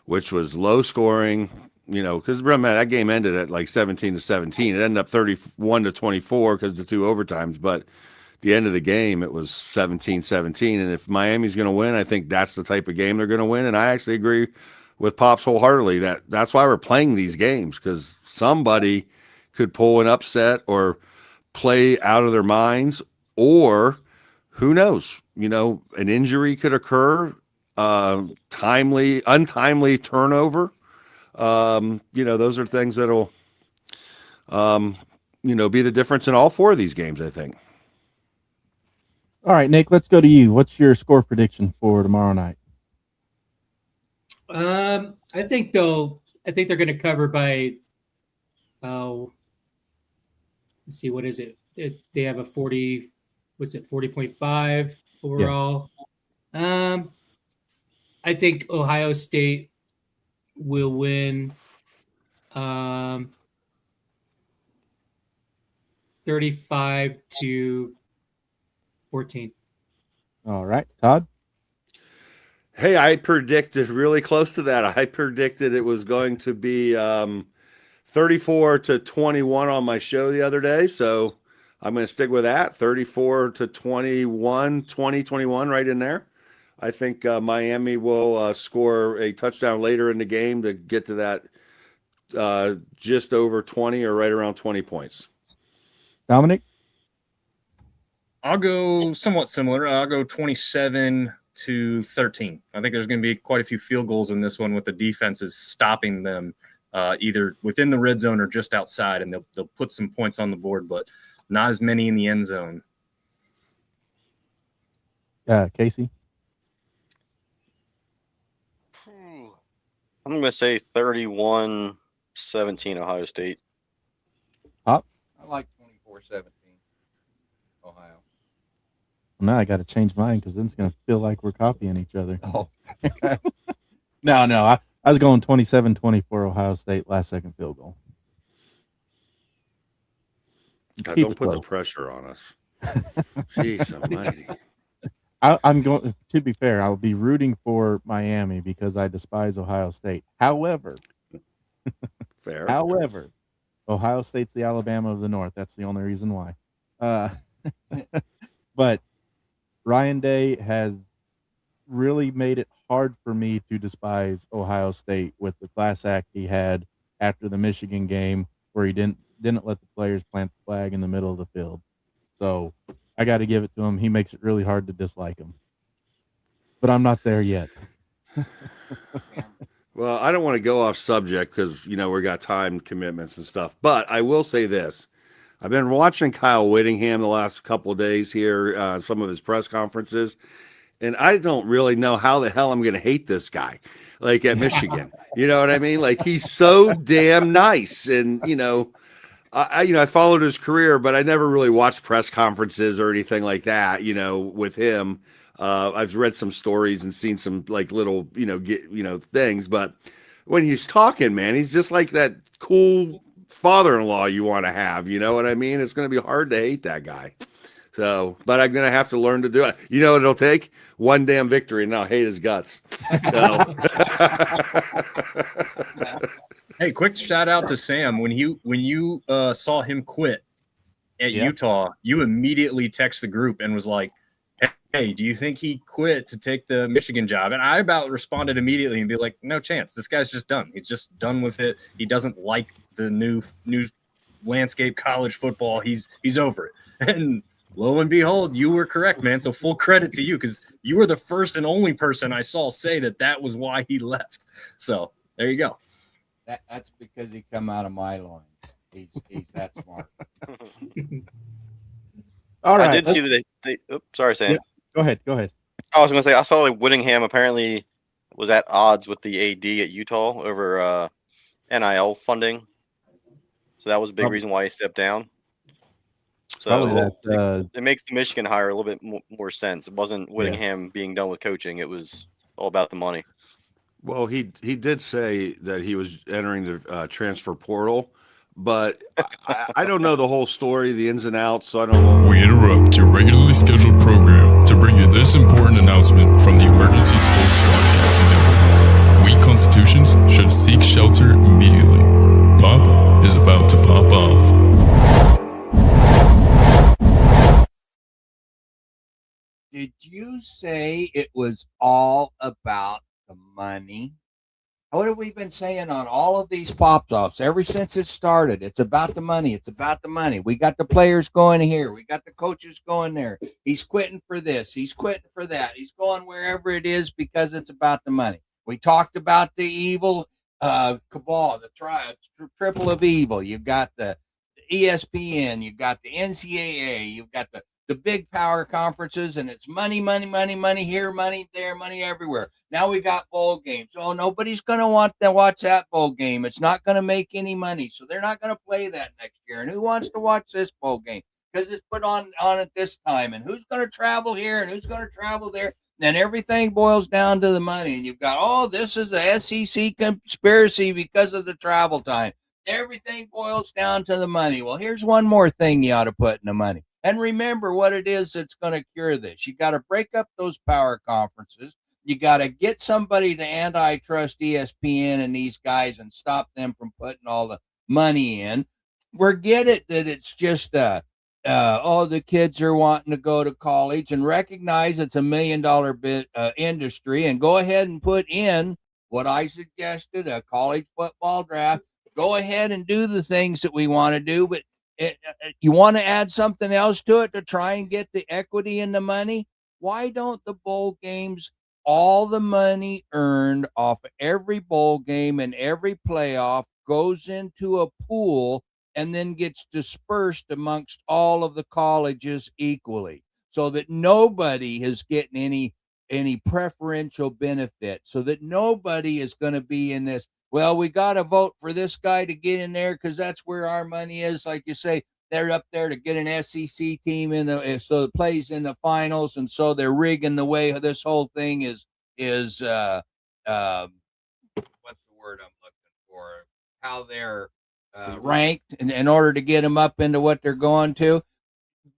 which was low scoring, because remember, that game ended at like 17-17. It ended up 31-24 because the two overtimes, but the end of the game, it was 17-17. And if Miami's going to win, I think that's the type of game they're going to win. And I actually agree with Pops wholeheartedly that's why we're playing these games, because somebody could pull an upset or play out of their minds, or who knows, an injury could occur, untimely turnover. Those are things that'll, be the difference in all four of these games, I think. All right, Nick, let's go to you. What's your score prediction for tomorrow night? I think they're going to cover by. Let's see, what is it? They have a 40. What's it? 40.5 overall. Yeah. I think Ohio State will win. 35-14. All right, Todd. Hey, I predicted really close to that. I predicted it was going to be 34-21 on my show the other day. So I'm going to stick with that. 34-21, 20-21 right in there. I think Miami will score a touchdown later in the game to get to that just over 20 or right around 20 points. Dominic? I'll go somewhat similar. I'll go 27-13. I think there's going to be quite a few field goals in this one, with the defenses stopping them either within the red zone or just outside, and they'll put some points on the board, but not as many in the end zone. Casey? I'm going to say 31-17 Ohio State. Pop? I like 24-17 Ohio. Well, now I got to change mine, because then it's going to feel like we're copying each other. Oh. No. I was going 27-24 Ohio State, last second field goal. God, don't put the pressure on us. Jeez almighty. I'm going. To be fair, I'll be rooting for Miami because I despise Ohio State. However, fair. However, Ohio State's the Alabama of the North. That's the only reason why. But Ryan Day has really made it hard for me to despise Ohio State with the class act he had after the Michigan game, where he didn't let the players plant the flag in the middle of the field. So I got to give it to him. He makes it really hard to dislike him. But I'm not there yet. Well, I don't want to go off subject because, we got time commitments and stuff. But I will say this. I've been watching Kyle Whittingham the last couple of days here, some of his press conferences, and I don't really know how the hell I'm going to hate this guy, like at Michigan. You know what I mean? Like, he's so damn nice. And, I followed his career, but I never really watched press conferences or anything like that, with him. I've read some stories and seen some like little, things, but when he's talking, man, he's just like that cool father-in-law you want to have, you know what I mean? It's going to be hard to hate that guy. So, but I'm going to have to learn to do it. You know what it'll take? One damn victory, and I'll hate his guts. So. Hey, quick shout out to Sam. When you saw him quit at Utah, you immediately text the group and was like, hey, do you think he quit to take the Michigan job? And I about responded immediately and be like, no chance. This guy's just done. He's just done with it. He doesn't like the new landscape college football. He's over it. And lo and behold, you were correct, man. So full credit to you, because you were the first and only person I saw say that was why he left. So there you go. That's because he come out of my loins. He's that smart. All right. I did see that oops, sorry, Sam. Yeah. Go ahead. I was going to say I saw like Whittingham apparently was at odds with the AD at Utah over NIL funding, so that was a big reason why he stepped down. Probably So that. it makes the Michigan hire a little bit more sense. It wasn't Whittingham being done with coaching; it was all about the money. Well, he did say that he was entering the transfer portal, but I don't know the whole story, the ins and outs, so I don't know. We interrupt your regularly scheduled program to bring you this important announcement from the Emergency Sports Broadcasting Network. Weak constitutions should seek shelter immediately. Pop is about to pop off. Did you say it was all about the money? What have we been saying on all of these pop-offs ever since it started? It's about the money. It's about the money. We got the players going here. We got the coaches going there. He's quitting for this. He's quitting for that. He's going wherever it is because it's about the money. We talked about the evil cabal, the triple of evil. You've got the ESPN. You've got the NCAA. You've got the big power conferences, and it's money here, money there, money everywhere. Now we got bowl games. Oh, nobody's going to want to watch that bowl game. It's not going to make any money, so they're not going to play that next year. And who wants to watch this bowl game? Because it's put on at this time. And who's going to travel here and who's going to travel there? Then everything boils down to the money. And you've got, oh, this is a SEC conspiracy because of the travel time. Everything boils down to the money. Well, here's one more thing you ought to put in the money. And remember what it is that's going to cure this. You got to break up those power conferences. You got to get somebody to antitrust ESPN and these guys and stop them from putting all the money in. Forget it that it's just the kids are wanting to go to college, and recognize it's $1 million industry, and go ahead and put in what I suggested, a college football draft. Go ahead and do the things that we want to do, but you want to add something else to it to try and get the equity and the money? Why don't the bowl games, all the money earned off of every bowl game and every playoff goes into a pool and then gets dispersed amongst all of the colleges equally, so that nobody is getting any preferential benefit, so that nobody is going to be in this, well, we got to vote for this guy to get in there because that's where our money is. Like you say, they're up there to get an SEC team so it plays in the finals, and so they're rigging the way this whole thing is what's the word I'm looking for? How they're ranked in order to get them up into what they're going to.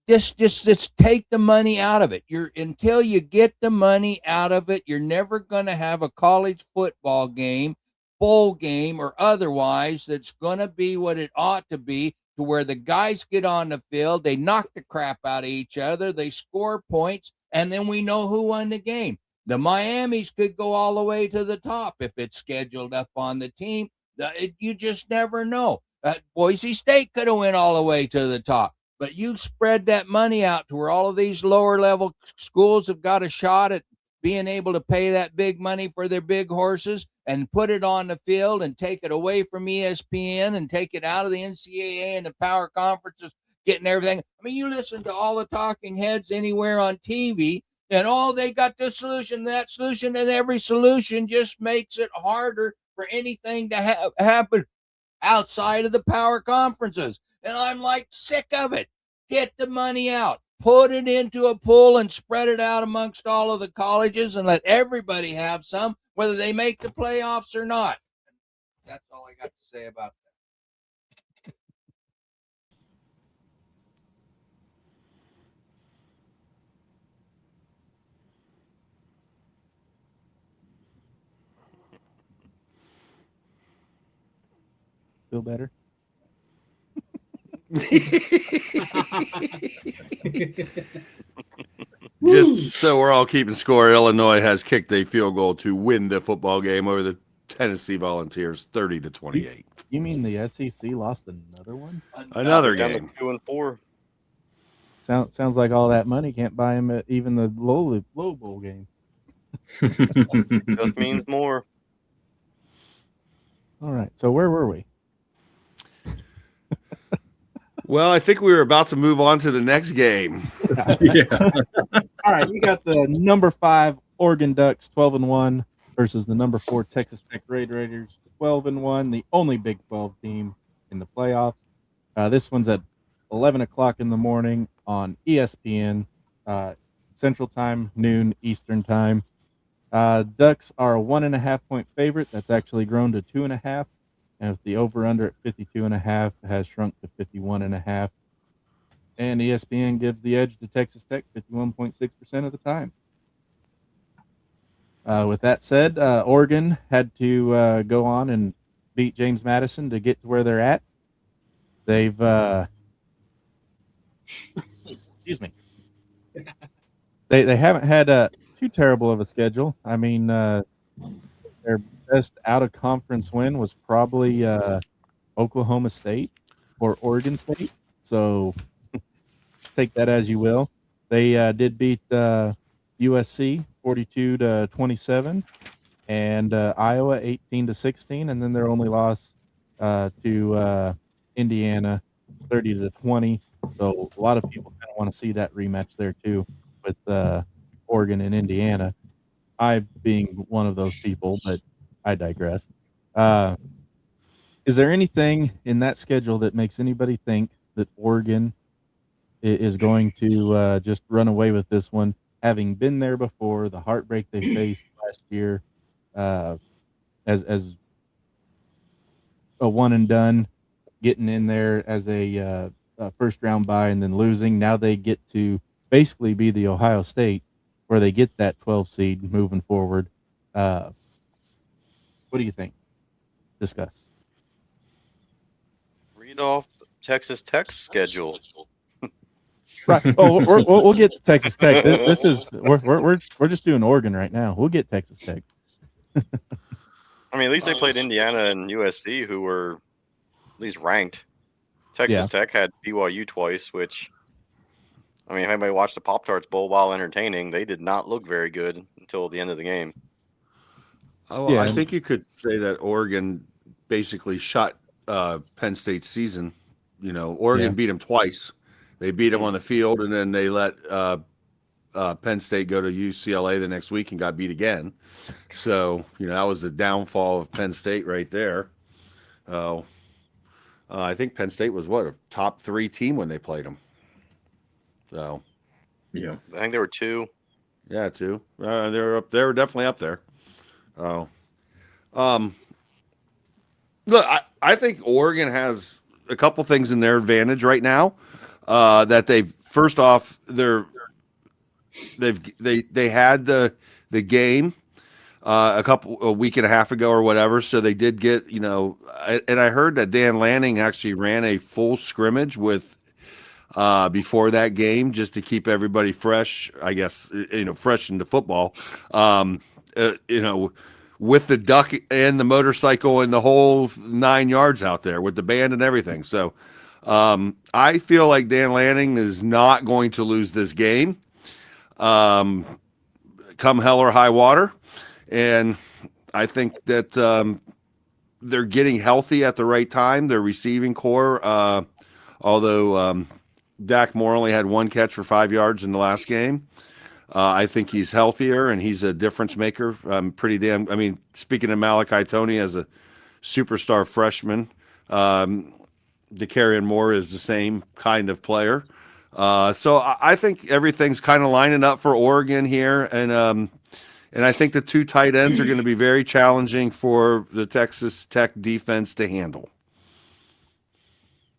Just take the money out of it. Until you get the money out of it, you're never going to have a college football game, bowl game, or otherwise that's going to be what it ought to be, to where the guys get on the field, they knock the crap out of each other, they score points, and then we know who won the game. The Miamis could go all the way to the top if it's scheduled up on the team. You just never know. Boise State could have went all the way to the top. But you spread that money out to where all of these lower level schools have got a shot at being able to pay that big money for their big horses, and put it on the field and take it away from ESPN and take it out of the NCAA and the power conferences, getting everything. I mean, you listen to all the talking heads anywhere on TV, and they got this solution, that solution, and every solution just makes it harder for anything to happen outside of the power conferences. And I'm like sick of it. Get the money out, put it into a pool and spread it out amongst all of the colleges, and let everybody have some, whether they make the playoffs or not. That's all I got to say about that. Feel better? Just so we're all keeping score, Illinois has kicked a field goal to win the football game over the Tennessee Volunteers, 30-28. You mean the SEC lost another one? Another Down game. to 2-4. Sounds like all that money can't buy him at even the low bowl game. Just means more. All right. So where were we? Well, I think we were about to move on to the next game. Yeah. All right. You got the number 5 Oregon Ducks 12-1 versus the number 4 Texas Tech Red Raiders 12-1, the only Big 12 team in the playoffs. This one's at 11 o'clock in the morning on ESPN, Central Time, noon Eastern Time. Ducks are a 1.5-point favorite. That's actually grown to 2.5. And if the over-under at 52.5 has shrunk to 51.5. And ESPN gives the edge to Texas Tech 51.6% of the time. With that said, Oregon had to go on and beat James Madison to get to where they're at. They've excuse me. They haven't had too terrible of a schedule. I mean, their best out of conference win was probably Oklahoma State or Oregon State. So take that as you will. They did beat USC 42-27 and Iowa 18-16, and then their only loss to Indiana 30-20. So a lot of people kind of want to see that rematch there too with Oregon and Indiana. I being one of those people, but I digress. Is there anything in that schedule that makes anybody think that Oregon is going to just run away with this one, having been there before, the heartbreak they faced last year, as a one and done, getting in there as a first round bye and then losing? Now they get to basically be the Ohio State, where they get that 12 seed moving forward. What do you think? Discuss. Read off Texas Tech's schedule. Right. Oh, we'll get to Texas Tech. This is we're just doing Oregon right now. We'll get Texas Tech. I mean, at least they played Indiana and USC, who were at least ranked. Texas Tech had BYU twice, which, I mean, if anybody watched the Pop-Tarts Bowl, while entertaining, they did not look very good until the end of the game. Oh, yeah, I think you could say that Oregon basically shut Penn State's season. You know, Oregon beat them twice. They beat them on the field, and then they let Penn State go to UCLA the next week and got beat again. So, you know, that was the downfall of Penn State right there. I think Penn State was, a top 3 team when they played them. So, yeah, I think there were 2. Yeah, 2. They were up. They were definitely up there. Look, I think Oregon has a couple things in their advantage right now. That they've, first off, they had the game a week and a half ago or whatever, so they did get, you know, and I heard that Dan Lanning actually ran a full scrimmage with before that game just to keep everybody fresh, I guess, you know, fresh into football. You know, with the duck and the motorcycle and the whole 9 yards out there with the band and everything. So I feel like Dan Lanning is not going to lose this game, come hell or high water. And I think that they're getting healthy at the right time. Their receiving core, although Dak Moore only had 1 catch for 5 yards in the last game, I think he's healthier and he's a difference maker. I mean, speaking of Malachi Toney as a superstar freshman, DeCarrion Moore is the same kind of player. So I think everything's kind of lining up for Oregon here. And I think the 2 tight ends are going to be very challenging for the Texas Tech defense to handle.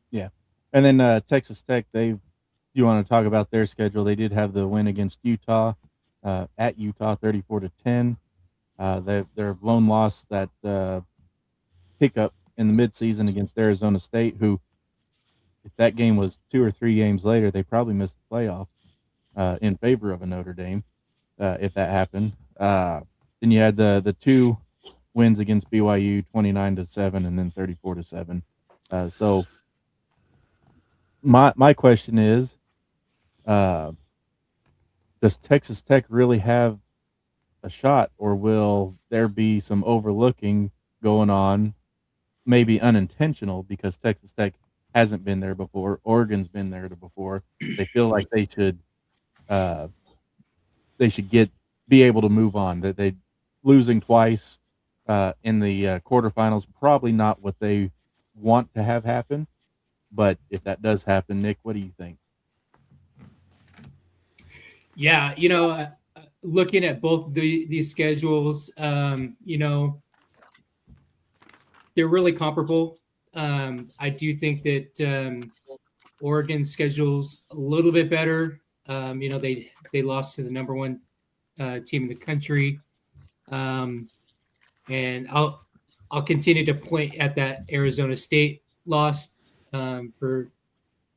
Yeah. And then Texas Tech, you want to talk about their schedule? They did have the win against Utah, at Utah, 34-10. Their lone loss, that hiccup in the midseason against Arizona State, who, if that game was 2 or 3 games later, they probably missed the playoffs in favor of a Notre Dame, if that happened. Then you had the 2 wins against BYU, 29-7, and then 34-7. So my question is, does Texas Tech really have a shot, or will there be some overlooking going on maybe unintentional because Texas Tech hasn't been there before. Oregon's been there before. They feel like they should be able to move on. That they losing twice in the quarterfinals probably not what they want to have happen. But if that does happen, Nick, what do you think? Yeah, looking at both these schedules, they're really comparable. I do think that Oregon's schedule's a little bit better. They lost to the number one team in the country, and I'll continue to point at that Arizona State loss for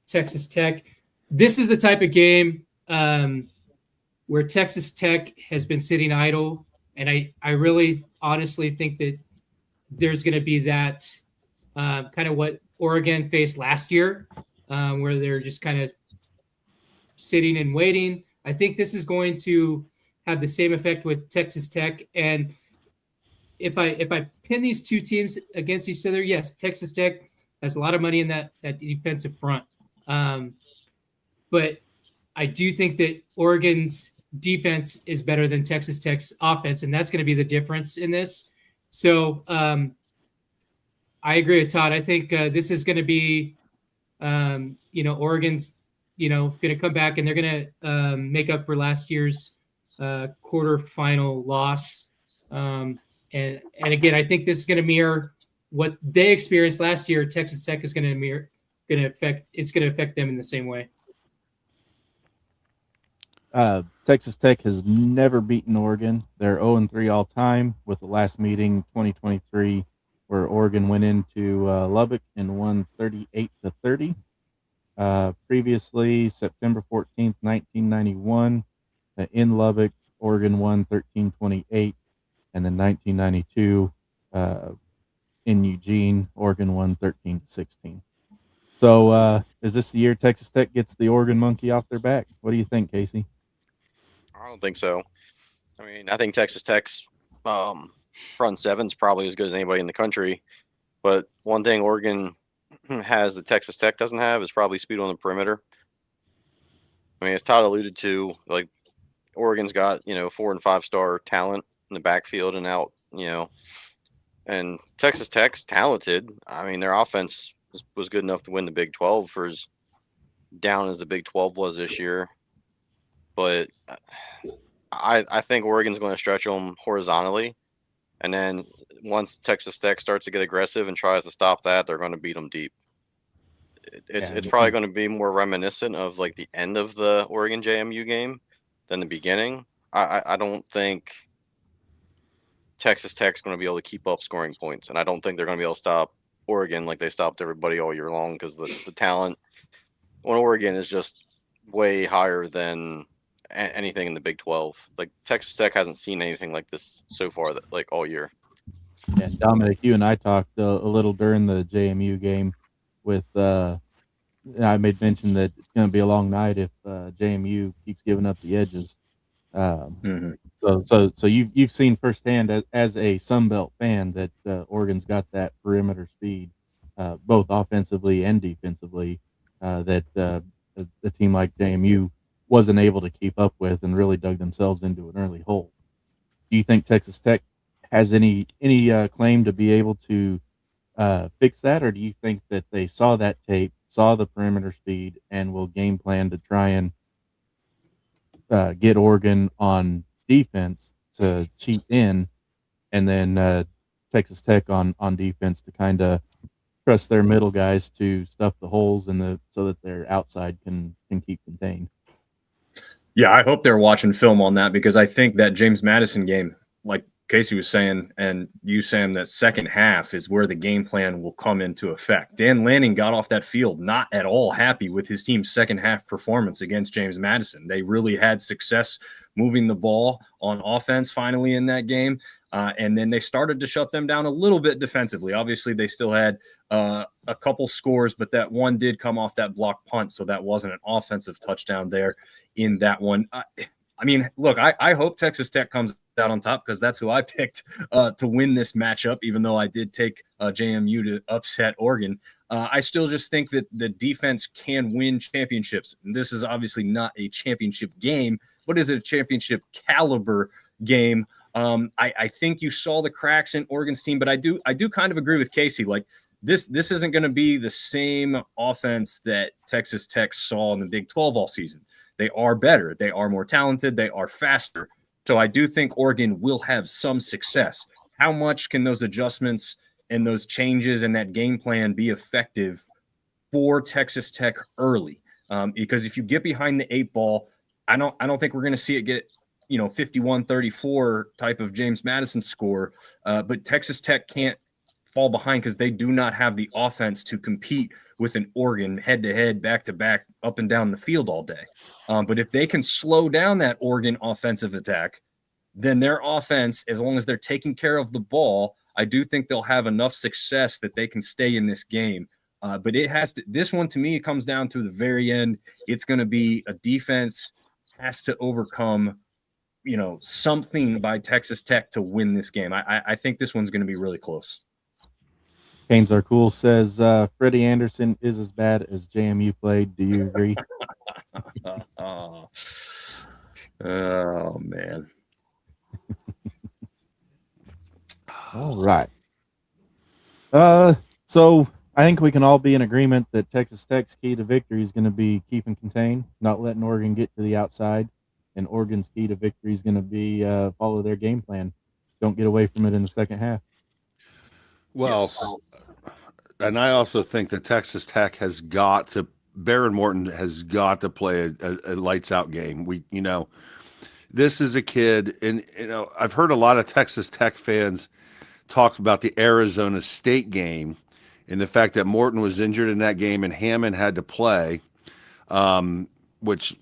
Texas Tech. This is the type of game where Texas Tech has been sitting idle, and I really honestly think that there's going to be that kind of what Oregon faced last year, where they're just kind of sitting and waiting. I think this is going to have the same effect with Texas Tech. And if I pin these two teams against each other, yes, Texas Tech has a lot of money in that defensive front. But I do think that Oregon's defense is better than Texas Tech's offense, and that's going to be the difference in this. So I agree with Todd. I think this is going to be, Oregon's, going to come back and they're going to make up for last year's quarterfinal loss. And again, I think this is going to mirror what they experienced last year. Texas Tech is going to affect them in the same way. Texas Tech has never beaten Oregon. They're 0-3 all time, with the last meeting 2023 where Oregon went into Lubbock and won 38-30. Previously, September 14th, 1991, in Lubbock, Oregon won 13-28, and then 1992 in Eugene, Oregon won 13-16. So is this the year Texas Tech gets the Oregon monkey off their back? What do you think, Casey? I don't think so. I mean, I think Texas Tech's front seven's probably as good as anybody in the country. But one thing Oregon has that Texas Tech doesn't have is probably speed on the perimeter. I mean, as Todd alluded to, like Oregon's got 4 and 5 star talent in the backfield and out, and Texas Tech's talented. I mean, their offense was good enough to win the Big 12 for as down as the Big 12 was this year. But I think Oregon's going to stretch them horizontally. And then once Texas Tech starts to get aggressive and tries to stop that, they're going to beat them deep. It's probably going to be more reminiscent of like the end of the Oregon JMU game than the beginning. I don't think Texas Tech's going to be able to keep up scoring points. And I don't think they're going to be able to stop Oregon like they stopped everybody all year long, because the talent on Oregon is just way higher than anything in the Big 12. Like Texas Tech hasn't seen anything like this so far, like all year. Yeah, Dominic, you and I talked a little during the JMU game with I made mention that it's going to be a long night if JMU keeps giving up the edges. So you've seen firsthand as a Sun Belt fan that Oregon's got that perimeter speed, both offensively and defensively, that a team like JMU wasn't able to keep up with and really dug themselves into an early hole. Do you think Texas Tech has any claim to be able to fix that, or do you think that they saw that tape, saw the perimeter speed, and will game plan to try and get Oregon on defense to cheat in, and then Texas Tech on defense to kind of trust their middle guys to stuff the holes so that their outside can keep contained? Yeah, I hope they're watching film on that, because I think that James Madison game, like Casey was saying, and you, Sam, that second half is where the game plan will come into effect. Dan Lanning got off that field not at all happy with his team's second half performance against James Madison. They really had success moving the ball on offense finally in that game. And then they started to shut them down a little bit defensively. Obviously, they still had a couple scores, but that one did come off that block punt, so that wasn't an offensive touchdown there in that one. I mean, look, I hope Texas Tech comes out on top because that's who I picked to win this matchup, even though I did take JMU to upset Oregon. I still just think that the defense can win championships. And this is obviously not a championship game, but is it a championship caliber game? I think you saw the cracks in Oregon's team, but I do kind of agree with Casey. Like this isn't going to be the same offense that Texas Tech saw in the Big 12 all season. They are better. They are more talented. They are faster. So I do think Oregon will have some success. How much can those adjustments and those changes in that game plan be effective for Texas Tech early? Because if you get behind the 8 ball, I don't think we're going to see it get 51-34 type of James Madison score. But Texas Tech can't fall behind because they do not have the offense to compete with an Oregon head-to-head, back-to-back, up and down the field all day. But if they can slow down that Oregon offensive attack, then their offense, as long as they're taking care of the ball, I do think they'll have enough success that they can stay in this game. But it has to. This one, to me, it comes down to the very end. It's going to be a defense has to overcome, something by Texas Tech to win this game. I think this one's going to be really close. Canes Are Cool says Freddie Anderson is as bad as JMU played. Do you agree? Oh man. All right. So I think we can all be in agreement that Texas Tech's key to victory is going to be keeping contained, not letting Oregon get to the outside, and Oregon's key to victory is going to be follow their game plan. Don't get away from it in the second half. Well, yes. And I also think that Texas Tech has got to, Baron Morton has got to play a lights out game. This is a kid, and I've heard a lot of Texas Tech fans talk about the Arizona State game and the fact that Morton was injured in that game and Hammond had to play, which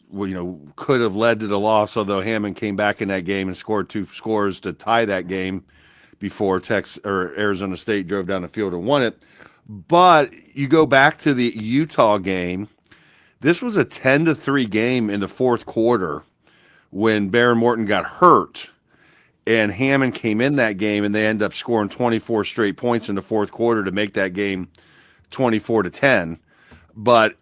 could have led to the loss. Although Hammond came back in that game and scored 2 scores to tie that game before Arizona State drove down the field and won it. But you go back to the Utah game. This was a 10-3 game in the fourth quarter when Baron Morton got hurt, and Hammond came in that game, and they ended up scoring 24 straight points in the fourth quarter to make that game 24-10. But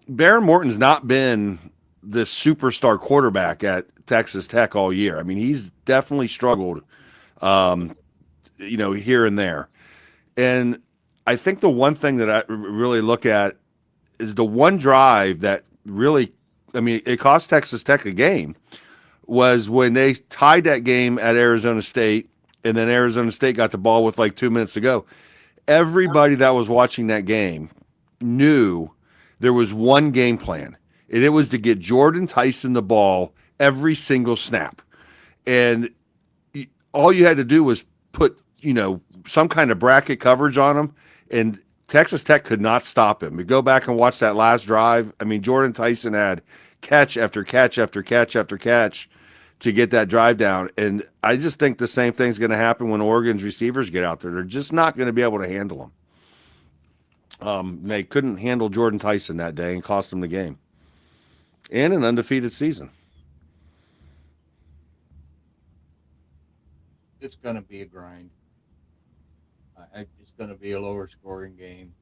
Baron Morton's not been the superstar quarterback at Texas Tech all year. I mean, he's definitely struggled, here and there. And I think the one thing that I really look at is the one drive that really, it cost Texas Tech a game, was when they tied that game at Arizona State, and then Arizona State got the ball with like 2 minutes to go. Everybody that was watching that game knew there was one game plan, and it was to get Jordan Tyson the ball every single snap. And all you had to do was put, some kind of bracket coverage on him, and Texas Tech could not stop him. We go back and watch that last drive. Jordan Tyson had catch after catch after catch after catch to get that drive down. And I just think the same thing's going to happen when Oregon's receivers get out there. They're just not going to be able to handle them. They couldn't handle Jordan Tyson that day and cost them the game and an undefeated season. It's going to be a grind. It's going to be a lower scoring game,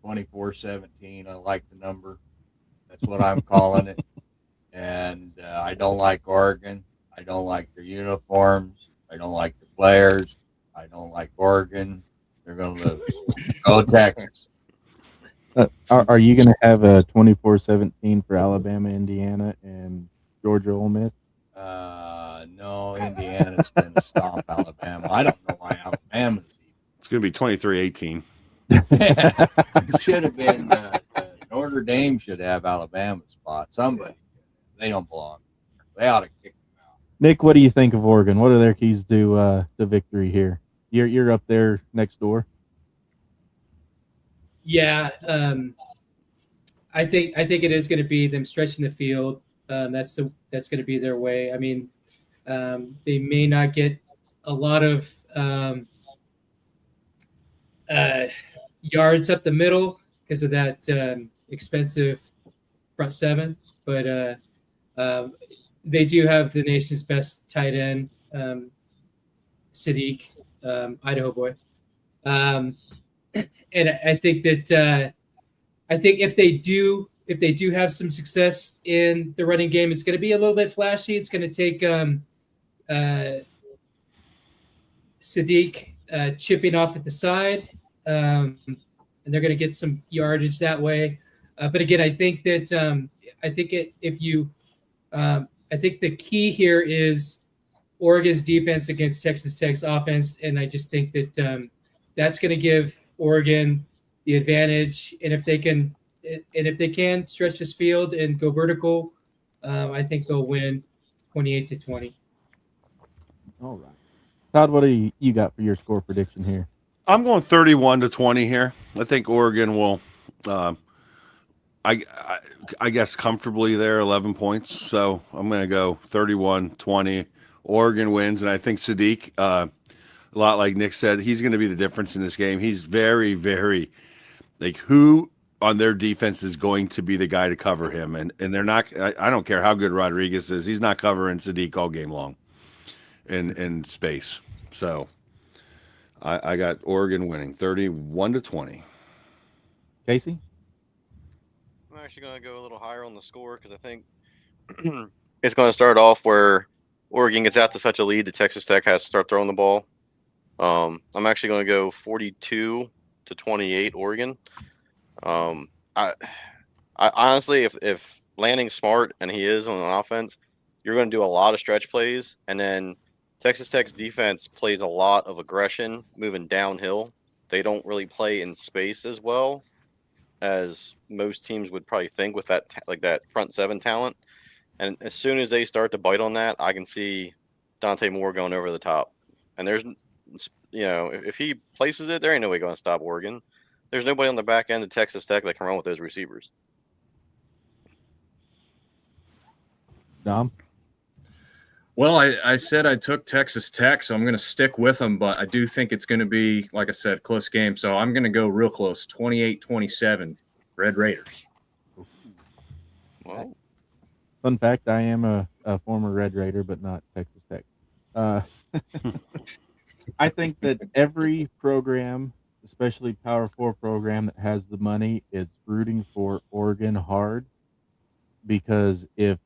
24-17. I like the number. That's what I'm calling it. And I don't like Oregon. I don't like their uniforms. I don't like the players. I don't like Oregon. They're going to lose. Go Texas. Are you going to have a 24-17 for Alabama, Indiana, and Georgia Ole Miss? No, Indiana's going to stomp Alabama. I don't know why Alabama's. It's going to be 23-18. It should have been Notre Dame should have Alabama's spot. Somebody. They don't belong. They ought to kick them out. Nick, what do you think of Oregon? What are their keys to victory here? You're up there next door. Yeah, I think it is going to be them stretching the field. That's going to be their way. They may not get a lot of yards up the middle because of that expensive front seven, but they do have the nation's best tight end Sadiq, Idaho boy. And I think that I think if they do have some success in the running game, it's going to be a little bit flashy. It's going to take Sadiq chipping off at the side, and they're going to get some yardage that way. But again, I think that I think the key here is Oregon's defense against Texas Tech's offense, and I just think that that's going to give Oregon the advantage. And if they can stretch this field and go vertical, I think they'll win 28-20. All right. Todd, what do you got for your score prediction here? I'm going 31-20 here. I think Oregon will, I guess, comfortably there, 11 points. So I'm going to go 31-20. Oregon wins, and I think Sadiq, a lot like Nick said, he's going to be the difference in this game. He's very, very, like, who on their defense is going to be the guy to cover him? And they're not. I don't care how good Rodriguez is. He's not covering Sadiq all game long in space. So I got Oregon winning 31-20. Casey? I'm actually going to go a little higher on the score because I think it's going to start off where Oregon gets out to such a lead that Texas Tech has to start throwing the ball. I'm actually going to go 42-28 Oregon. I honestly, if Lanning's smart, and he is on offense, you're going to do a lot of stretch plays, and then Texas Tech's defense plays a lot of aggression moving downhill. They don't really play in space as well as most teams would probably think with that that front seven talent. And as soon as they start to bite on that, I can see Dante Moore going over the top. And there's, if he places it, there ain't no way going to stop Oregon. There's nobody on the back end of Texas Tech that can run with those receivers. Dom? Well, I said I took Texas Tech, so I'm going to stick with them, but I do think it's going to be, like I said, close game. So I'm going to go real close, 28-27, Red Raiders. Well, Fun fact, I am a former Red Raider, but not Texas Tech. I think that every program, especially Power 4 program that has the money, is rooting for Oregon hard, because if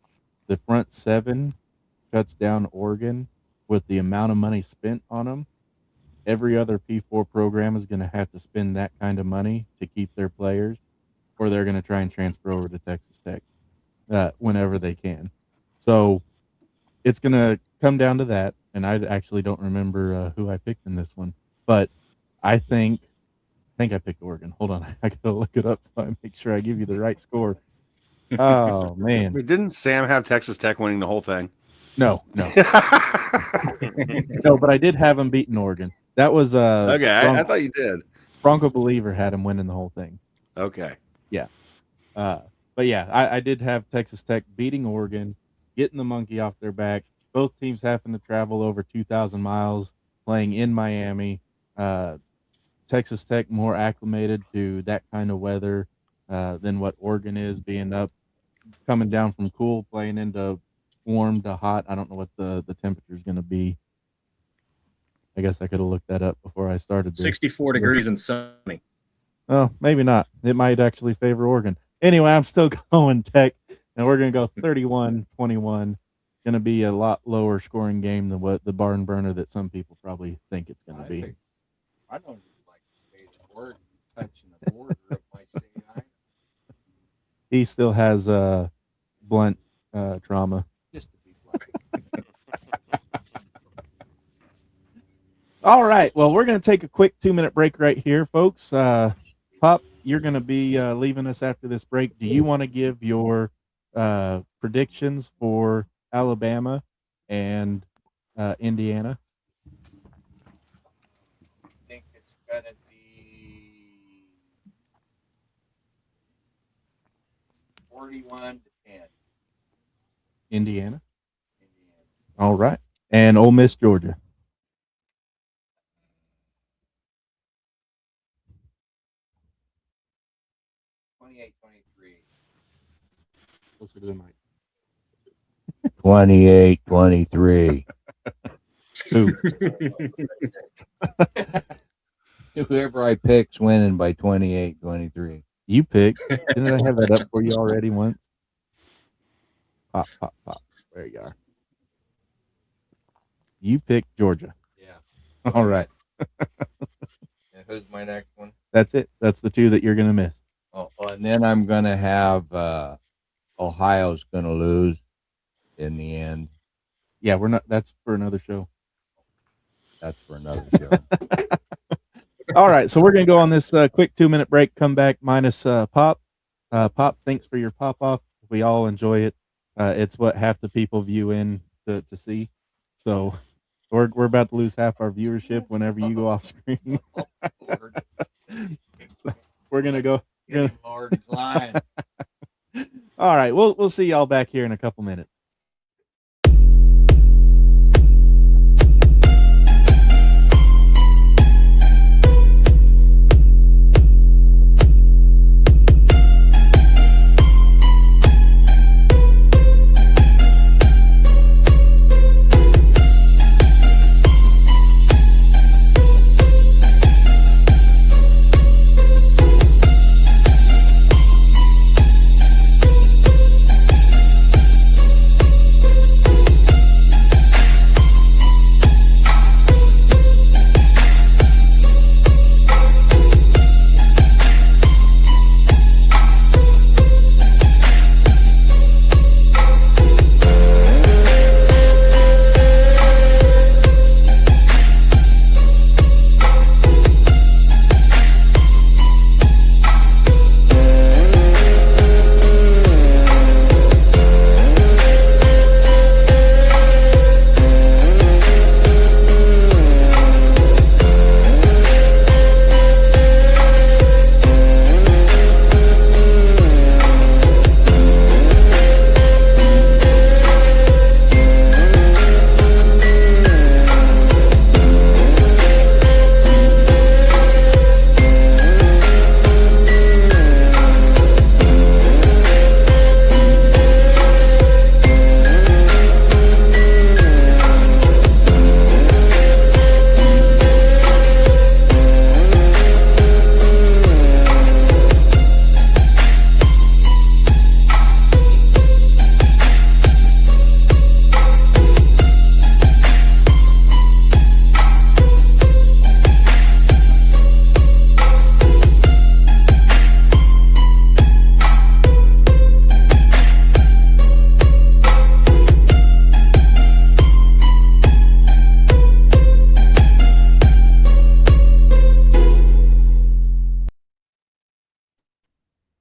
the front seven shuts down Oregon with the amount of money spent on them, every other P4 program is going to have to spend that kind of money to keep their players, or they're going to try and transfer over to Texas Tech whenever they can. So it's going to come down to that, and I actually don't remember who I picked in this one, but I think I picked Oregon. Hold on, I got to look it up so I make sure I give you the right score. Oh, man. Wait, didn't Sam have Texas Tech winning the whole thing? No. No, but I did have him beating Oregon. That was Okay, I thought you did. Bronco Believer had him winning the whole thing. Okay. Yeah. But yeah, I did have Texas Tech beating Oregon, getting the monkey off their back. Both teams having to travel over 2,000 miles, playing in Miami. Texas Tech more acclimated to that kind of weather than what Oregon is, being up, coming down from cool, playing into warm to hot. I don't know what the temperature is going to be. I guess I could have looked that up before I started this. 64 degrees and sunny. Oh, maybe not. It might actually favor Oregon. Anyway, I'm still going Tech, and we're going to go 31-21. Going to be a lot lower scoring game than what the barn burner that some people probably think it's going to be. I don't even like to say the word touching the border of my state. He still has blunt trauma. Just to be blunt. All right. Well, we're going to take a quick 2-minute break right here, folks. Pop, you're going to be leaving us after this break. Do you want to give your predictions for Alabama and Indiana? I think it's going to be 41-10. Indiana. All right. And Ole Miss, Georgia. 28-23. Closer to the mic. 28-23. Who? Whoever I pick's winning by 28-23. You picked. Didn't I have that up for you already once? Pop, pop, pop. There you are. You picked Georgia. Yeah. All right. And who's my next one? That's it. That's the two that you're going to miss. Oh, and then I'm going to have Ohio's going to lose in the end. Yeah, we're not. That's for another show. That's for another show. All right. So we're going to go on this quick 2-minute break, come back minus Pop. Pop, thanks for your pop off. We all enjoy it. It's what half the people view in to see. So we're about to lose half our viewership whenever you go off screen. We're going to go. Lord, he's lying. All right. We'll see y'all back here in a couple minutes.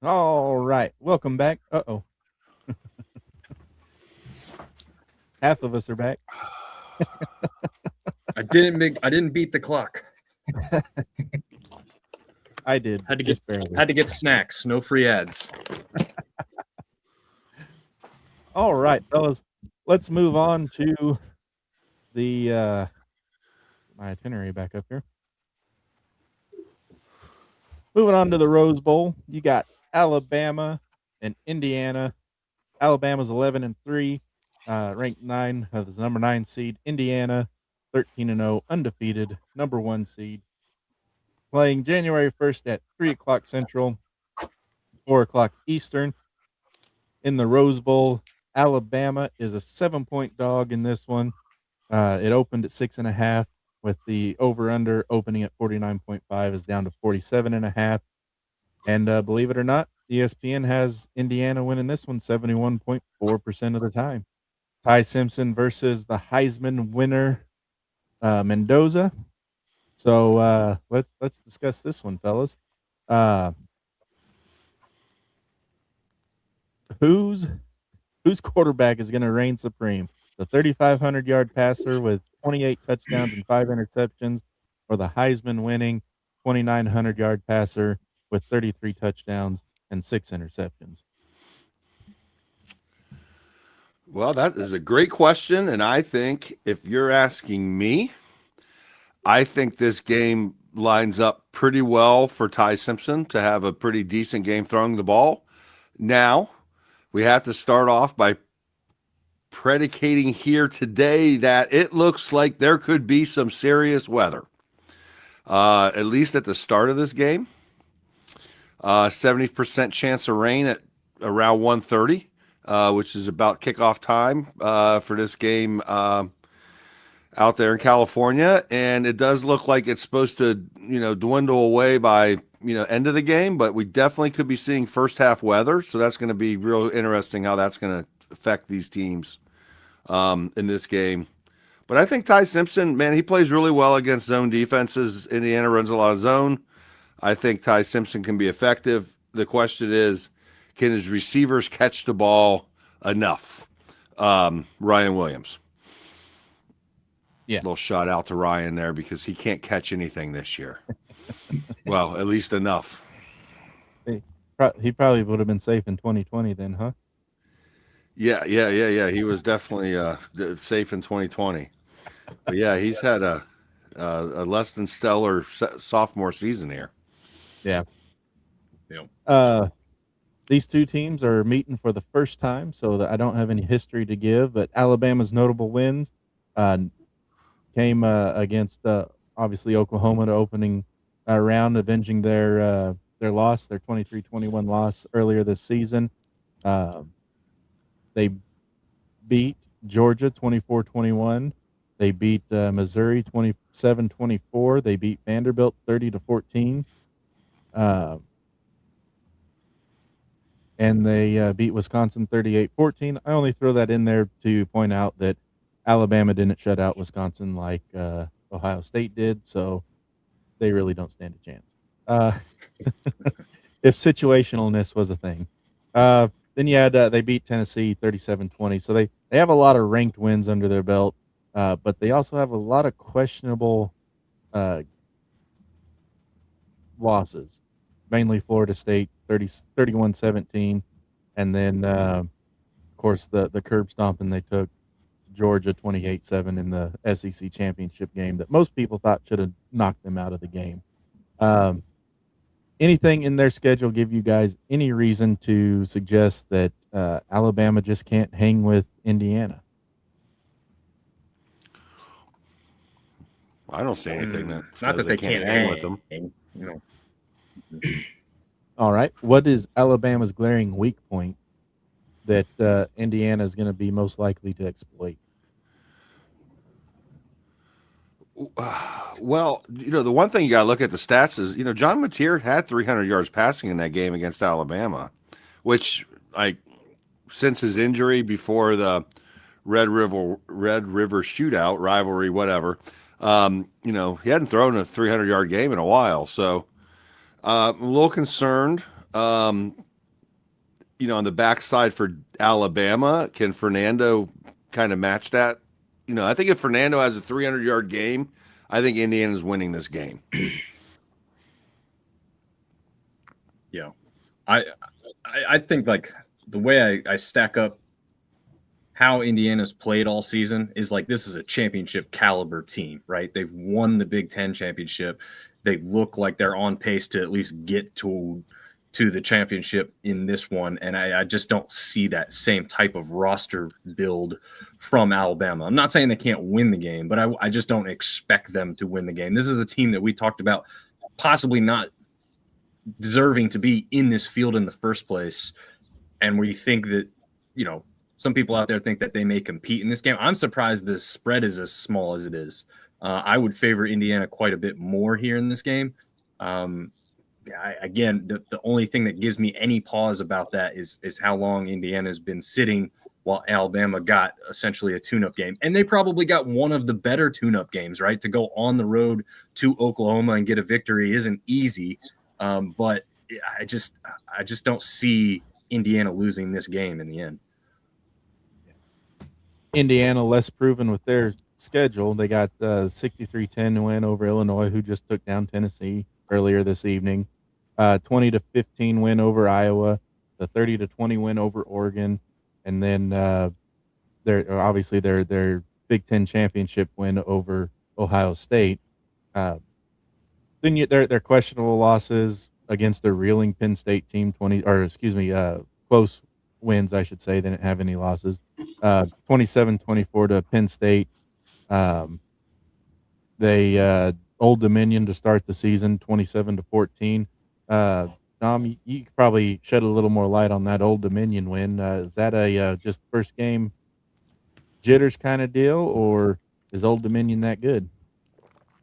All right. Welcome back. Uh-oh. Half of us are back. I didn't beat the clock. I did. Had to just get barely. had to get snacks. No free ads. All right, fellas. Let's move on to the my itinerary back up here. Moving on to the Rose Bowl, you got Alabama and Indiana. Alabama's 11-3, ranked 9, the number 9 seed. Indiana 13-0, undefeated, number 1 seed. Playing January 1st at 3:00 Central, 4:00 Eastern. In the Rose Bowl, Alabama is a 7-point dog in this one. It opened at 6.5, with the over/under opening at 49.5 is down to 47.5. And believe it or not, ESPN has Indiana winning this one 71.4% of the time. Ty Simpson versus the Heisman winner, Mendoza. So let's discuss this one, fellas. Whose quarterback is going to reign supreme? The 3,500-yard passer with 28 touchdowns and 5 interceptions, or the Heisman-winning 2,900-yard passer with 33 touchdowns and 6 interceptions? Well, that is a great question. And I think if you're asking me, I think this game lines up pretty well for Ty Simpson to have a pretty decent game throwing the ball. Now, we have to start off by predicating here today that it looks like there could be some serious weather, at least at the start of this game. 70% chance of rain at around 1:30, which is about kickoff time for this game out there in California. And it does look like it's supposed to, dwindle away by, end of the game, but we definitely could be seeing first half weather. So that's going to be real interesting how that's going to affect these teams in this game. But I think Ty Simpson, man, he plays really well against zone defenses. Indiana runs a lot of zone. I think Ty Simpson can be effective. The question is, can his receivers catch the ball enough? Ryan Williams. Yeah. Little shout out to Ryan there because he can't catch anything this year. Well, at least enough. He probably would have been safe in 2020 then, huh? Yeah. He was definitely safe in 2020. But yeah, he's had a less than stellar sophomore season here. Yeah. Yeah. These two teams are meeting for the first time, so that I don't have any history to give. But Alabama's notable wins came against obviously Oklahoma to opening round, avenging their loss, their 23-21 loss earlier this season. They beat Georgia 24-21. They beat Missouri 27-24. They beat Vanderbilt 30-14. And they beat Wisconsin 38-14. I only throw that in there to point out that Alabama didn't shut out Wisconsin like Ohio State did, so they really don't stand a chance. If situationalness was a thing. Then you had they beat Tennessee 37-20. So they have a lot of ranked wins under their belt, but they also have a lot of questionable losses, mainly Florida State 31-17, and then of course the curb stomping they took Georgia 28-7 in the SEC championship game that most people thought should have knocked them out of the game. Anything in their schedule give you guys any reason to suggest that Alabama just can't hang with Indiana? I don't see anything that Not says that they can't hang with them. All right. What is Alabama's glaring weak point that Indiana is going to be most likely to exploit? Well, the one thing you got to look at the stats is, John Mateer had 300 yards passing in that game against Alabama, which, since his injury before the Red River shootout rivalry, whatever, he hadn't thrown a 300-yard game in a while. So I'm a little concerned, on the backside for Alabama. Can Fernando kind of match that? I think if Fernando has a 300-yard game, I think Indiana's winning this game. Yeah. I think the way I stack up how Indiana's played all season is this is a championship caliber team, right? They've won the Big Ten championship. They look like they're on pace to at least get to the championship in this one. And I just don't see that same type of roster build from Alabama. I'm not saying they can't win the game, but I just don't expect them to win the game. This is a team that we talked about possibly not deserving to be in this field in the first place. And we think that, some people out there think that they may compete in this game. I'm surprised the spread is as small as it is. I would favor Indiana quite a bit more here in this game. Again, the only thing that gives me any pause about that is how long Indiana's been sitting while Alabama got essentially a tune-up game. And they probably got one of the better tune-up games, right? To go on the road to Oklahoma and get a victory isn't easy. But I just don't see Indiana losing this game in the end. Indiana less proven with their schedule. They got 63-10 win over Illinois, who just took down Tennessee earlier this evening. 20-15 win over Iowa, the 30-20 win over Oregon, and then their Big Ten championship win over Ohio State. Then their questionable losses against the reeling Penn State team, close wins, I should say. They didn't have any losses. 27-24 to Penn State. They Old Dominion to start the season, 27-14. Dom, you could probably shed a little more light on that Old Dominion win. Is that a just first game jitters kind of deal, or is Old Dominion that good?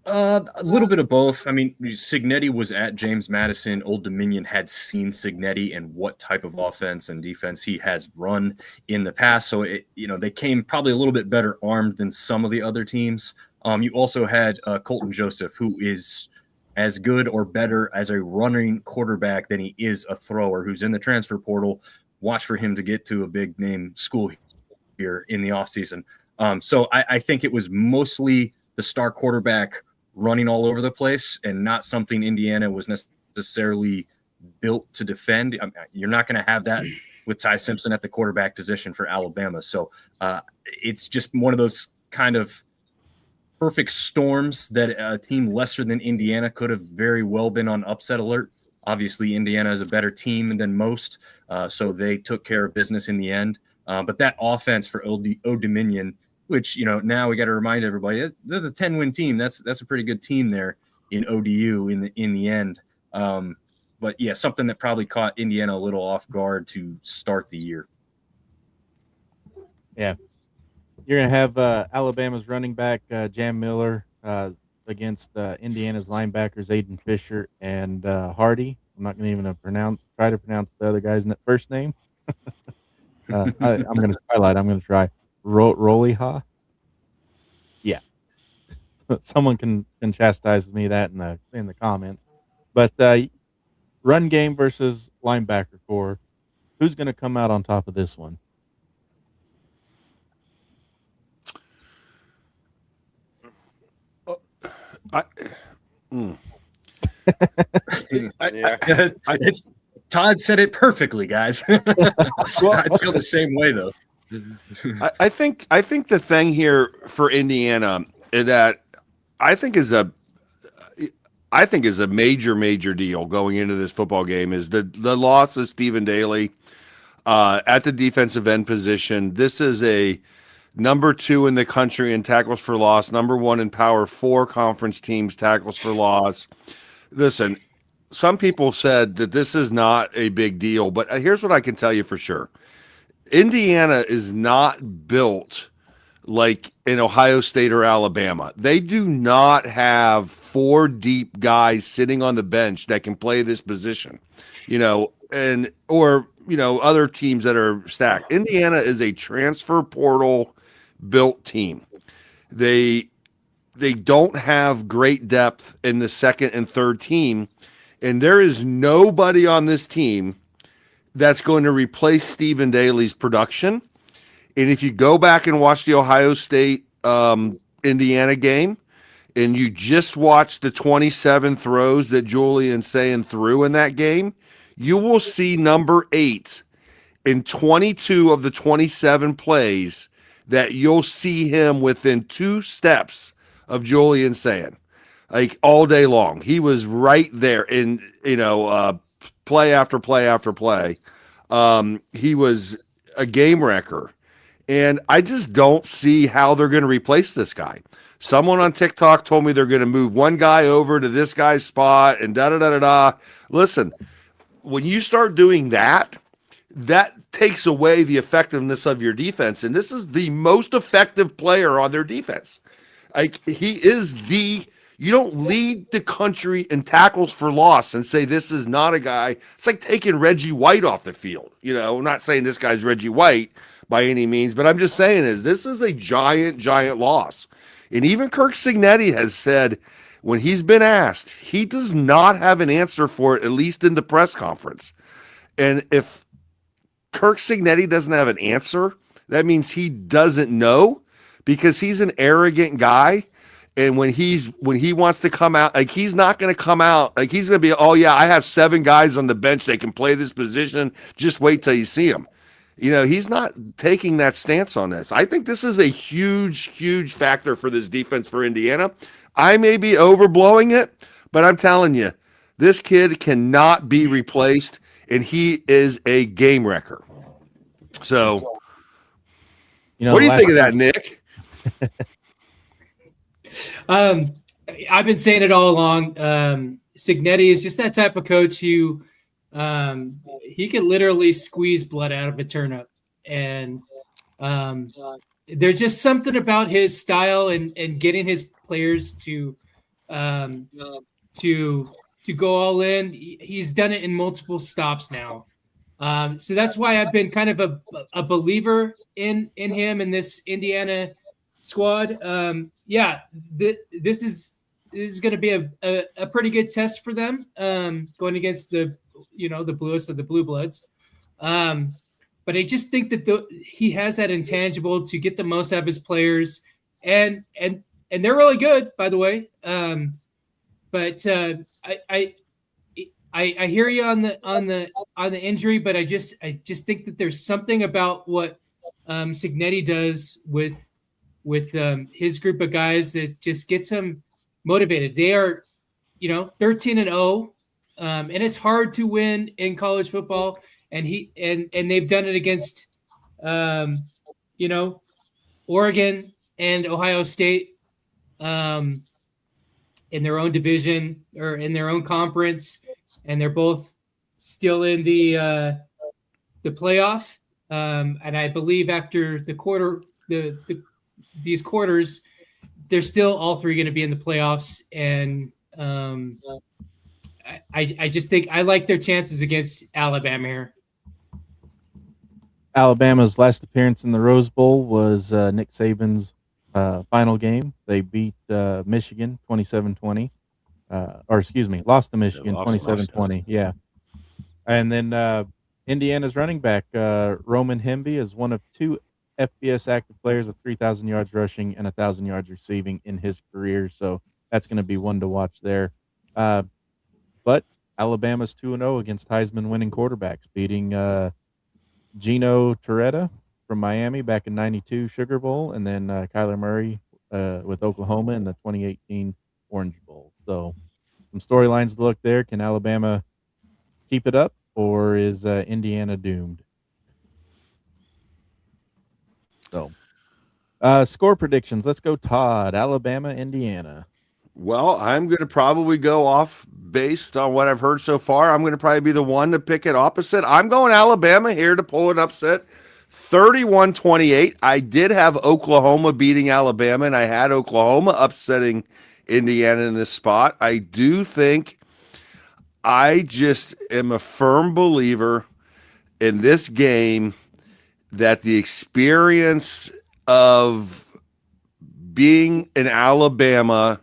A little bit of both. I mean, Signetti was at James Madison. Old Dominion had seen Signetti and what type of offense and defense he has run in the past. So, they came probably a little bit better armed than some of the other teams. You also had Colton Joseph, who is as good or better as a running quarterback than he is a thrower, who's in the transfer portal. Watch for him to get to a big name school here in the offseason. So I think it was mostly the star quarterback running all over the place and not something Indiana was necessarily built to defend. You're not going to have that with Ty Simpson at the quarterback position for Alabama. So it's just one of those kind of perfect storms that a team lesser than Indiana could have very well been on upset alert. Obviously, Indiana is a better team than most, so they took care of business in the end. But that offense for Old Dominion, which, now we got to remind everybody, they're the 10-win team. That's a pretty good team there in ODU in the end. But yeah, something that probably caught Indiana a little off guard to start the year. Yeah. You're going to have Alabama's running back, Jam Miller, against Indiana's linebackers, Aiden Fisher and Hardy. I'm not going to even try to pronounce the other guy's first name. I'm going to highlight. I'm going to try Roliha. Yeah. Someone can chastise me that in the comments. But run game versus linebacker core. Who's going to come out on top of this one? Todd said it perfectly, guys. I feel the same way though. I think the thing here for Indiana that I think is a major deal going into this football game is the loss of Stephen Daly at the defensive end position. This is a number 2 in the country in tackles for loss, number 1 in Power 4 conference teams tackles for loss. Listen, some people said that this is not a big deal, but here's what I can tell you for sure. Indiana is not built like in Ohio State or Alabama. They do not have 4 deep guys sitting on the bench that can play this position, or other teams that are stacked. Indiana is a transfer portal built team. They don't have great depth in the second and third team, and there is nobody on this team that's going to replace Stephen Daly's production. And if you go back and watch the Ohio State Indiana game, and you just watch the 27 throws that Julian Sayin threw in that game, you will see number 8 in 22 of the 27 plays that you'll see him within 2 steps of Julian Sayin, like all day long. He was right there in, play after play after play. He was a game wrecker. And I just don't see how they're going to replace this guy. Someone on TikTok told me they're going to move one guy over to this guy's spot and da-da-da-da-da. Listen, when you start doing that, that takes away the effectiveness of your defense. And this is the most effective player on their defense. Like, he is you don't lead the country in tackles for loss and say this is not a guy. It's like taking Reggie White off the field. I'm not saying this guy's Reggie White by any means, but I'm just saying this is a giant loss. And even Kirk Signetti has said when he's been asked, he does not have an answer for it, at least in the press conference. And if Kirk Signetti doesn't have an answer, that means he doesn't know, because he's an arrogant guy. And when he wants to come out, like, he's not going to come out like he's going to be, oh yeah, I have 7 guys on the bench that can play this position. Just wait till you see him. He's not taking that stance on this. I think this is a huge factor for this defense for Indiana. I may be overblowing it, but I'm telling you, this kid cannot be replaced, and he is a game wrecker. So, What do you think of that, Nick? I've been saying it all along. Signetti is just that type of coach who he could literally squeeze blood out of a turnip, and there's just something about his style and getting his players um, to go all in. He's done it in multiple stops now. So that's why I've been kind of a believer in him in this Indiana squad. This is going to be a pretty good test for them going against the bluest of the blue bloods. But I just think that he has that intangible to get the most out of his players, and they're really good, by the way. But I hear you on the injury, but I just think that there's something about what Signetti does with his group of guys that just gets them motivated. They are, 13-0, and it's hard to win in college football. And they've done it against, Oregon and Ohio State. In their own division or in their own conference, and they're both still in the playoff. And I believe after these quarters, they're still all three going to be in the playoffs. And I just think I like their chances against Alabama here. Alabama's last appearance in the Rose Bowl was Nick Saban's final game. They beat Michigan 27-20. Lost to Michigan 27-20. Yeah. And then Indiana's running back, Roman Hemby, is one of two FBS active players with 3,000 yards rushing and 1,000 yards receiving in his career. So that's going to be one to watch there. But Alabama's 2-0 against Heisman winning quarterbacks, beating Gino Torretta from Miami back in '92 Sugar Bowl, and then Kyler Murray with Oklahoma in the 2018 Orange Bowl. So some storylines to look there. Can Alabama keep it up, or is Indiana doomed? So score predictions. Let's go, Todd. Alabama, Indiana. Well, I'm going to probably go off based on what I've heard so far. I'm going to probably be the one to pick it opposite. I'm going Alabama here to pull an upset. 31-28. I did have Oklahoma beating Alabama, and I had Oklahoma upsetting Indiana in this spot. I do think I just am a firm believer in this game that the experience of being in Alabama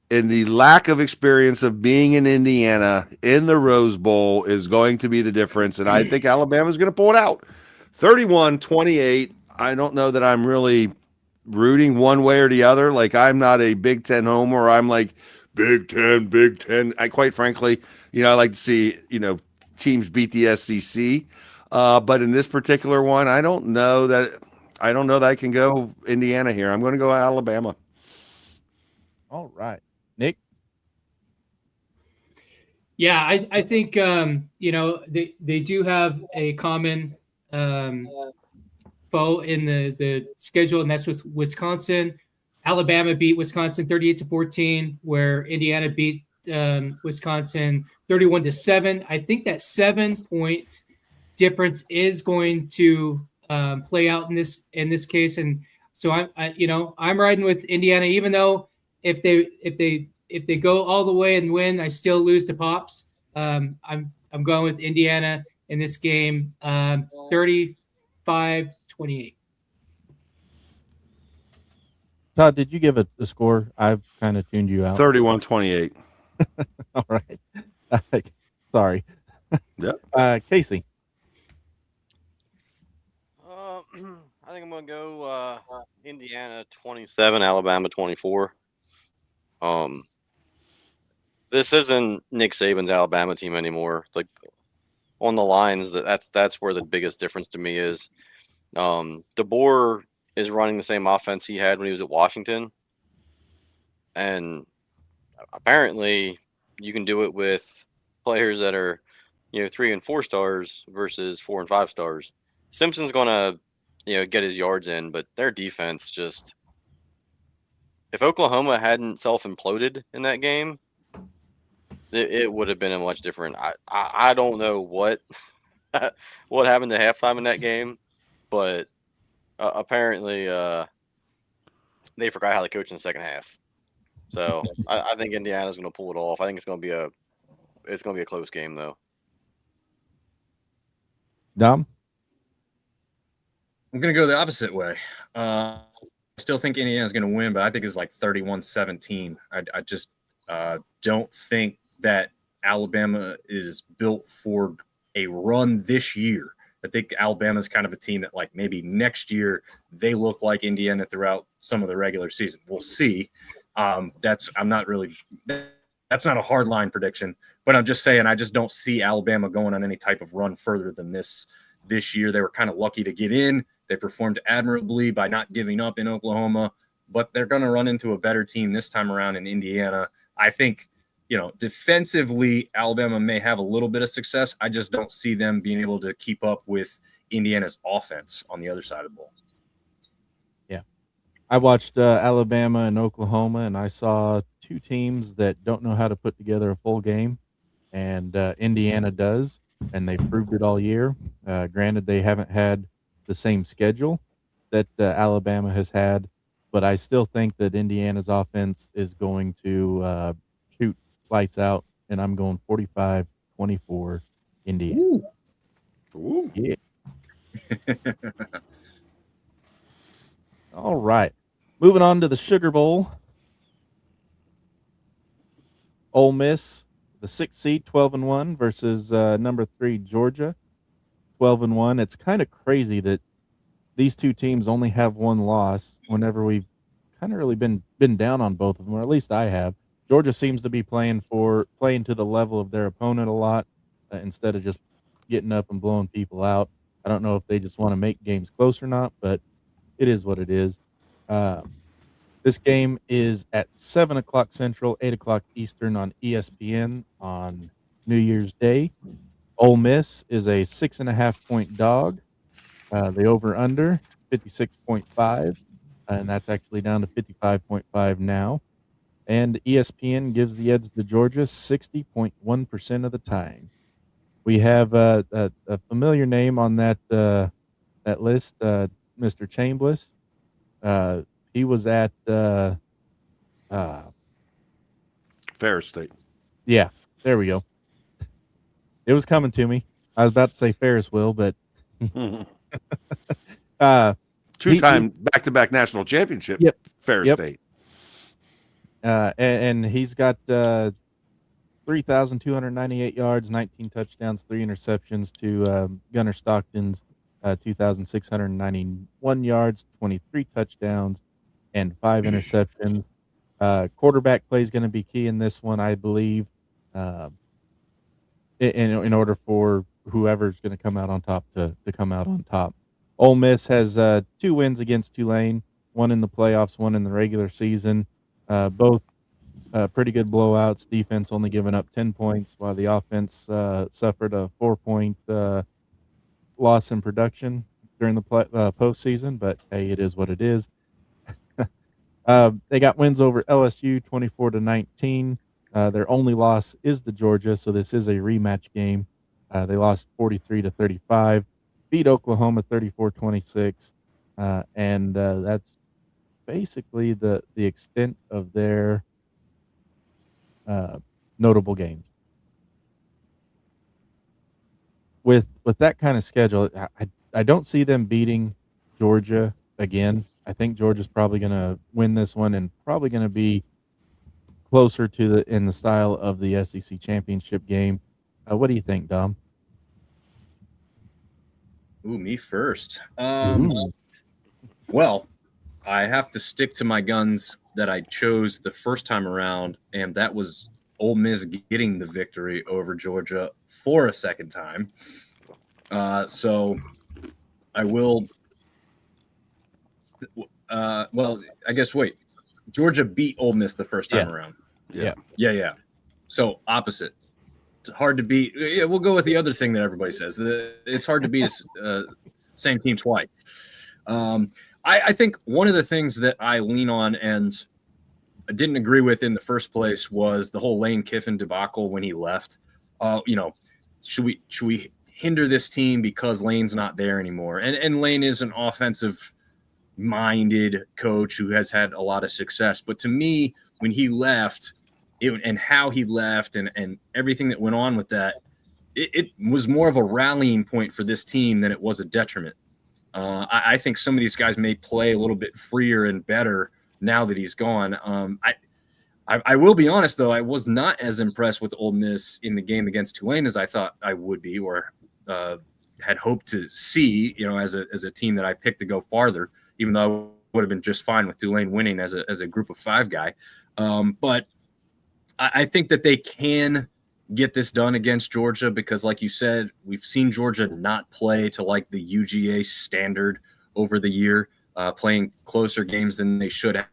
and the lack of experience of being in Indiana in the Rose Bowl is going to be the difference, and I think Alabama's going to pull it out. 31-28. I don't know that I'm really rooting one way or the other. Like, I'm not a Big Ten homer. I'm like, Big Ten. I quite frankly, I like to see, teams beat the SEC. But in this particular one, I don't know that I can go Indiana here. I'm going to go Alabama. All right. Nick? Yeah, I think they do have a common foe in the schedule, and that's with Wisconsin. Alabama beat Wisconsin 38-14, where Indiana beat Wisconsin 31-7. I think that 7-point difference is going to play out in this case, and so I'm riding with Indiana, even though if they go all the way and win, I still lose to Pops. I'm going with Indiana in this game, 35-28. Todd, did you give a score? I've kind of tuned you out. 31-28. All right. Sorry. Yep. Casey. I think I'm going to go Indiana 27, Alabama 24. This isn't Nick Saban's Alabama team anymore. Like, on the lines, that's where the biggest difference to me is. DeBoer is running the same offense he had when he was at Washington, and apparently you can do it with players that are 3 and 4 stars versus 4 and 5 stars. Simpson's going to get his yards in, but their defense just. If Oklahoma hadn't self-imploded in that game, it would have been a much different. I don't know what what happened to halftime in that game, but apparently they forgot how to coach in the second half. So I think Indiana's going to pull it off. I think it's going to be a close game though. Dom? I'm going to go the opposite way. I still think Indiana's going to win, but I think it's like 31-17. I just don't think that Alabama is built for a run this year. I think Alabama's kind of a team that, like, maybe next year they look like Indiana throughout some of the regular season. We'll see. That's not a hard line prediction, but I'm just saying I just don't see Alabama going on any type of run further than this year. They were kind of lucky to get in. They performed admirably by not giving up in Oklahoma, but they're going to run into a better team this time around in Indiana. I think, defensively, Alabama may have a little bit of success. I just don't see them being able to keep up with Indiana's offense on the other side of the ball. Yeah. I watched Alabama and Oklahoma, and I saw two teams that don't know how to put together a full game, and Indiana does, and they've proved it all year. Granted, they haven't had the same schedule that Alabama has had, but I still think that Indiana's offense is going to shoot lights out, and I'm going 45-24 Indiana. Ooh. Yeah. All right. Moving on to the Sugar Bowl. Ole Miss, the 6th seed, 12-1 versus number 3 Georgia, 12-1. It's kind of crazy that these two teams only have one loss whenever we've kind of really been down on both of them, or at least I have. Georgia seems to be playing to the level of their opponent a lot instead of just getting up and blowing people out. I don't know if they just want to make games close or not, but it is what it is. This game is at 7 o'clock Central, 8 o'clock Eastern on ESPN on New Year's Day. Ole Miss is a 6.5-point dog. The over-under, 56.5, and that's actually down to 55.5 now. And ESPN gives the edge to Georgia 60.1% of the time. We have a familiar name on that list, Mr. Chambliss. He was at Ferris State. Yeah, there we go. It was coming to me. I was about to say Ferris wheel, but two-time back-to-back national championship. Yep. Ferris State. And he's got 3,298 yards, 19 touchdowns, 3 interceptions to Gunnar Stockton's 2,691 yards, 23 touchdowns, and 5 interceptions. Quarterback play is going to be key in this one, I believe, in order for whoever's going to come out on top to come out on top. Ole Miss has 2 wins against Tulane, 1 in the playoffs, 1 in the regular season. Both pretty good blowouts. Defense only giving up 10 points, while the offense suffered a 4-point loss in production during the postseason. But hey, it is what it is. They got wins over LSU 24-19. Their only loss is to Georgia, so this is a rematch game. They lost 43-35, beat Oklahoma 34-26, and that's basically the extent of their notable games. With that kind of schedule, I don't see them beating Georgia again. I think Georgia's probably going to win this one and probably going to be closer to in the style of the SEC championship game. What do you think, Dom? Ooh, me first. Well, I have to stick to my guns that I chose the first time around, and that was Ole Miss getting the victory over Georgia for a second time. So I will. Well, I guess Georgia beat Ole Miss the first time around. Yeah. So opposite. It's hard to beat. Yeah, we'll go with the other thing that everybody says. It's hard to beat same team twice. I think one of the things that I lean on and I didn't agree with in the first place was the whole Lane Kiffin debacle when he left. Should we hinder this team because Lane's not there anymore? And Lane is an offensive minded coach who has had a lot of success. But to me, when he left and how he left and everything that went on with that, it was more of a rallying point for this team than it was a detriment. I think some of these guys may play a little bit freer and better now that he's gone. I will be honest, though, I was not as impressed with Ole Miss in the game against Tulane as I thought I would be or had hoped to see, as a team that I picked to go farther, even though I would have been just fine with Tulane winning as a group of five guy. But I think that they can get this done against Georgia because, like you said, we've seen Georgia not play to like the UGA standard over the year, playing closer games than they should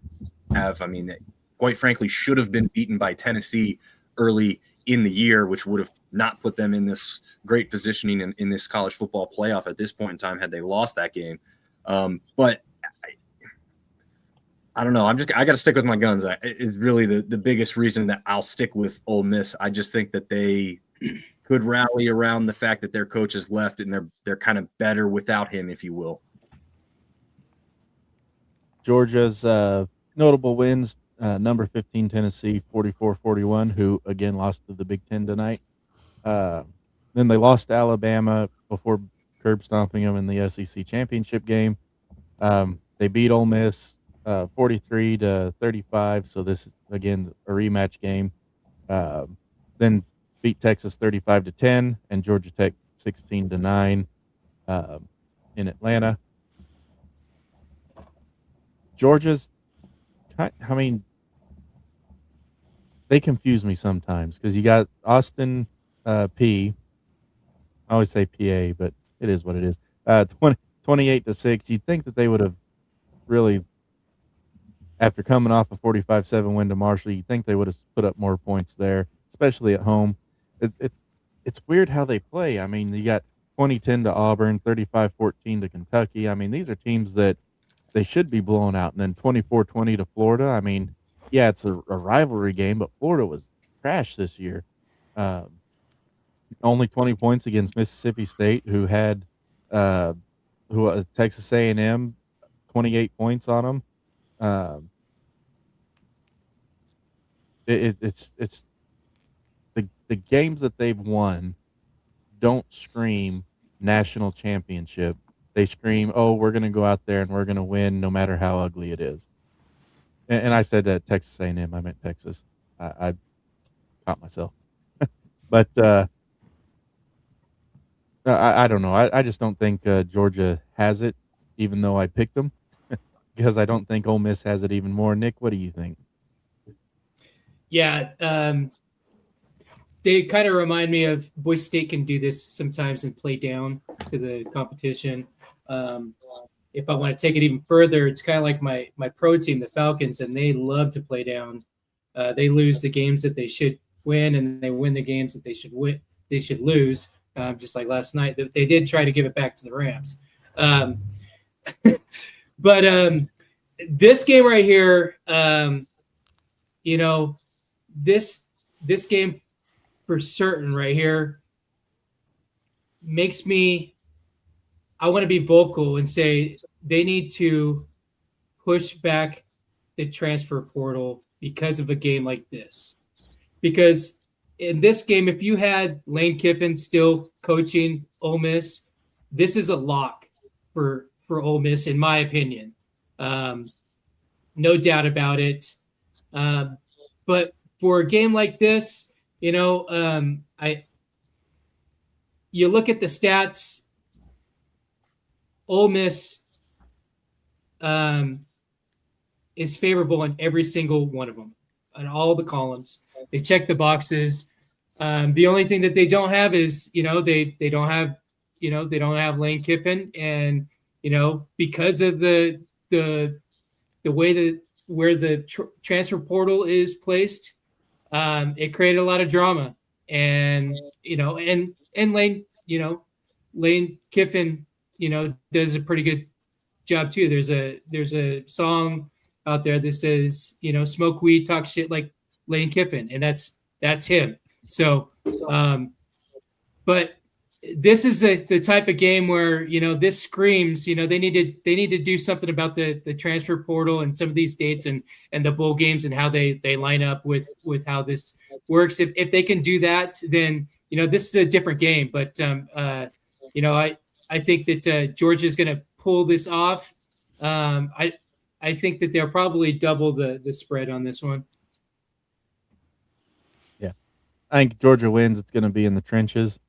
have. I mean, they, quite frankly, should have been beaten by Tennessee early in the year, which would have not put them in this great positioning in this college football playoff at this point in time had they lost that game. But I don't know. I got to stick with my guns. It's really the biggest reason that I'll stick with Ole Miss. I just think that they could rally around the fact that their coach has left and they're kind of better without him, if you will. Georgia's notable wins, number 15 Tennessee 44-41, who again lost to the Big Ten tonight. Then they lost to Alabama before curb stomping them in the SEC championship game. They beat Ole Miss 43-35. So this is again a rematch game. Then beat Texas 35-10 and Georgia Tech 16-9 in Atlanta. Georgia's, I mean, they confuse me sometimes because you got Austin P. I always say PA, but it is what it is. 28-6. You'd think that they would have really, after coming off a 45-7 win to Marshall, you'd think they would have put up more points there, especially at home. It's weird how they play. I mean, you got 20-10 to Auburn, 35-14 to Kentucky. I mean, these are teams that they should be blown out. And then 24-20 to Florida. I mean, yeah, it's a rivalry game, but Florida was trash this year. Only 20 points against Mississippi State, who had Texas A&M 28 points on them. It's the games that they've won don't scream national championship. They scream, "Oh, we're going to go out there and we're going to win, no matter how ugly it is." And I said Texas A&M. I meant Texas. I caught myself, but I don't know. I just don't think Georgia has it, even though I picked them, because I don't think Ole Miss has it even more. Nick, what do you think? Yeah, they kind of remind me of Boise State can do this sometimes and play down to the competition. If I want to take it even further, it's kind of like my pro team, the Falcons, and they love to play down. They lose the games that they should win, and they win the games that they should win. They should lose, just like last night. They did try to give it back to the Rams, but this game right here, this game for certain right here makes me. I want to be vocal and say they need to push back the transfer portal because of a game like this. Because in this game, if you had Lane Kiffin still coaching Ole Miss, this is a lock for Ole Miss, in my opinion. No doubt about it. But for a game like this, you look at the stats. Ole Miss is favorable in every single one of them, on all the columns. They check the boxes. The only thing that they don't have is, they don't have Lane Kiffin, and because of the way that where the transfer portal is placed, it created a lot of drama, and Lane Kiffin, does a pretty good job too. There's a song out there that says, smoke weed, talk shit like Lane Kiffin, and that's him. So, but this is the type of game where this screams they need to do something about the transfer portal and some of these dates and the bowl games and how they line up with how this works. If they can do that, then this is a different game. But I think that Georgia is going to pull this off. I think that they'll probably double the spread on this one. Yeah, I think Georgia wins. It's going to be in the trenches.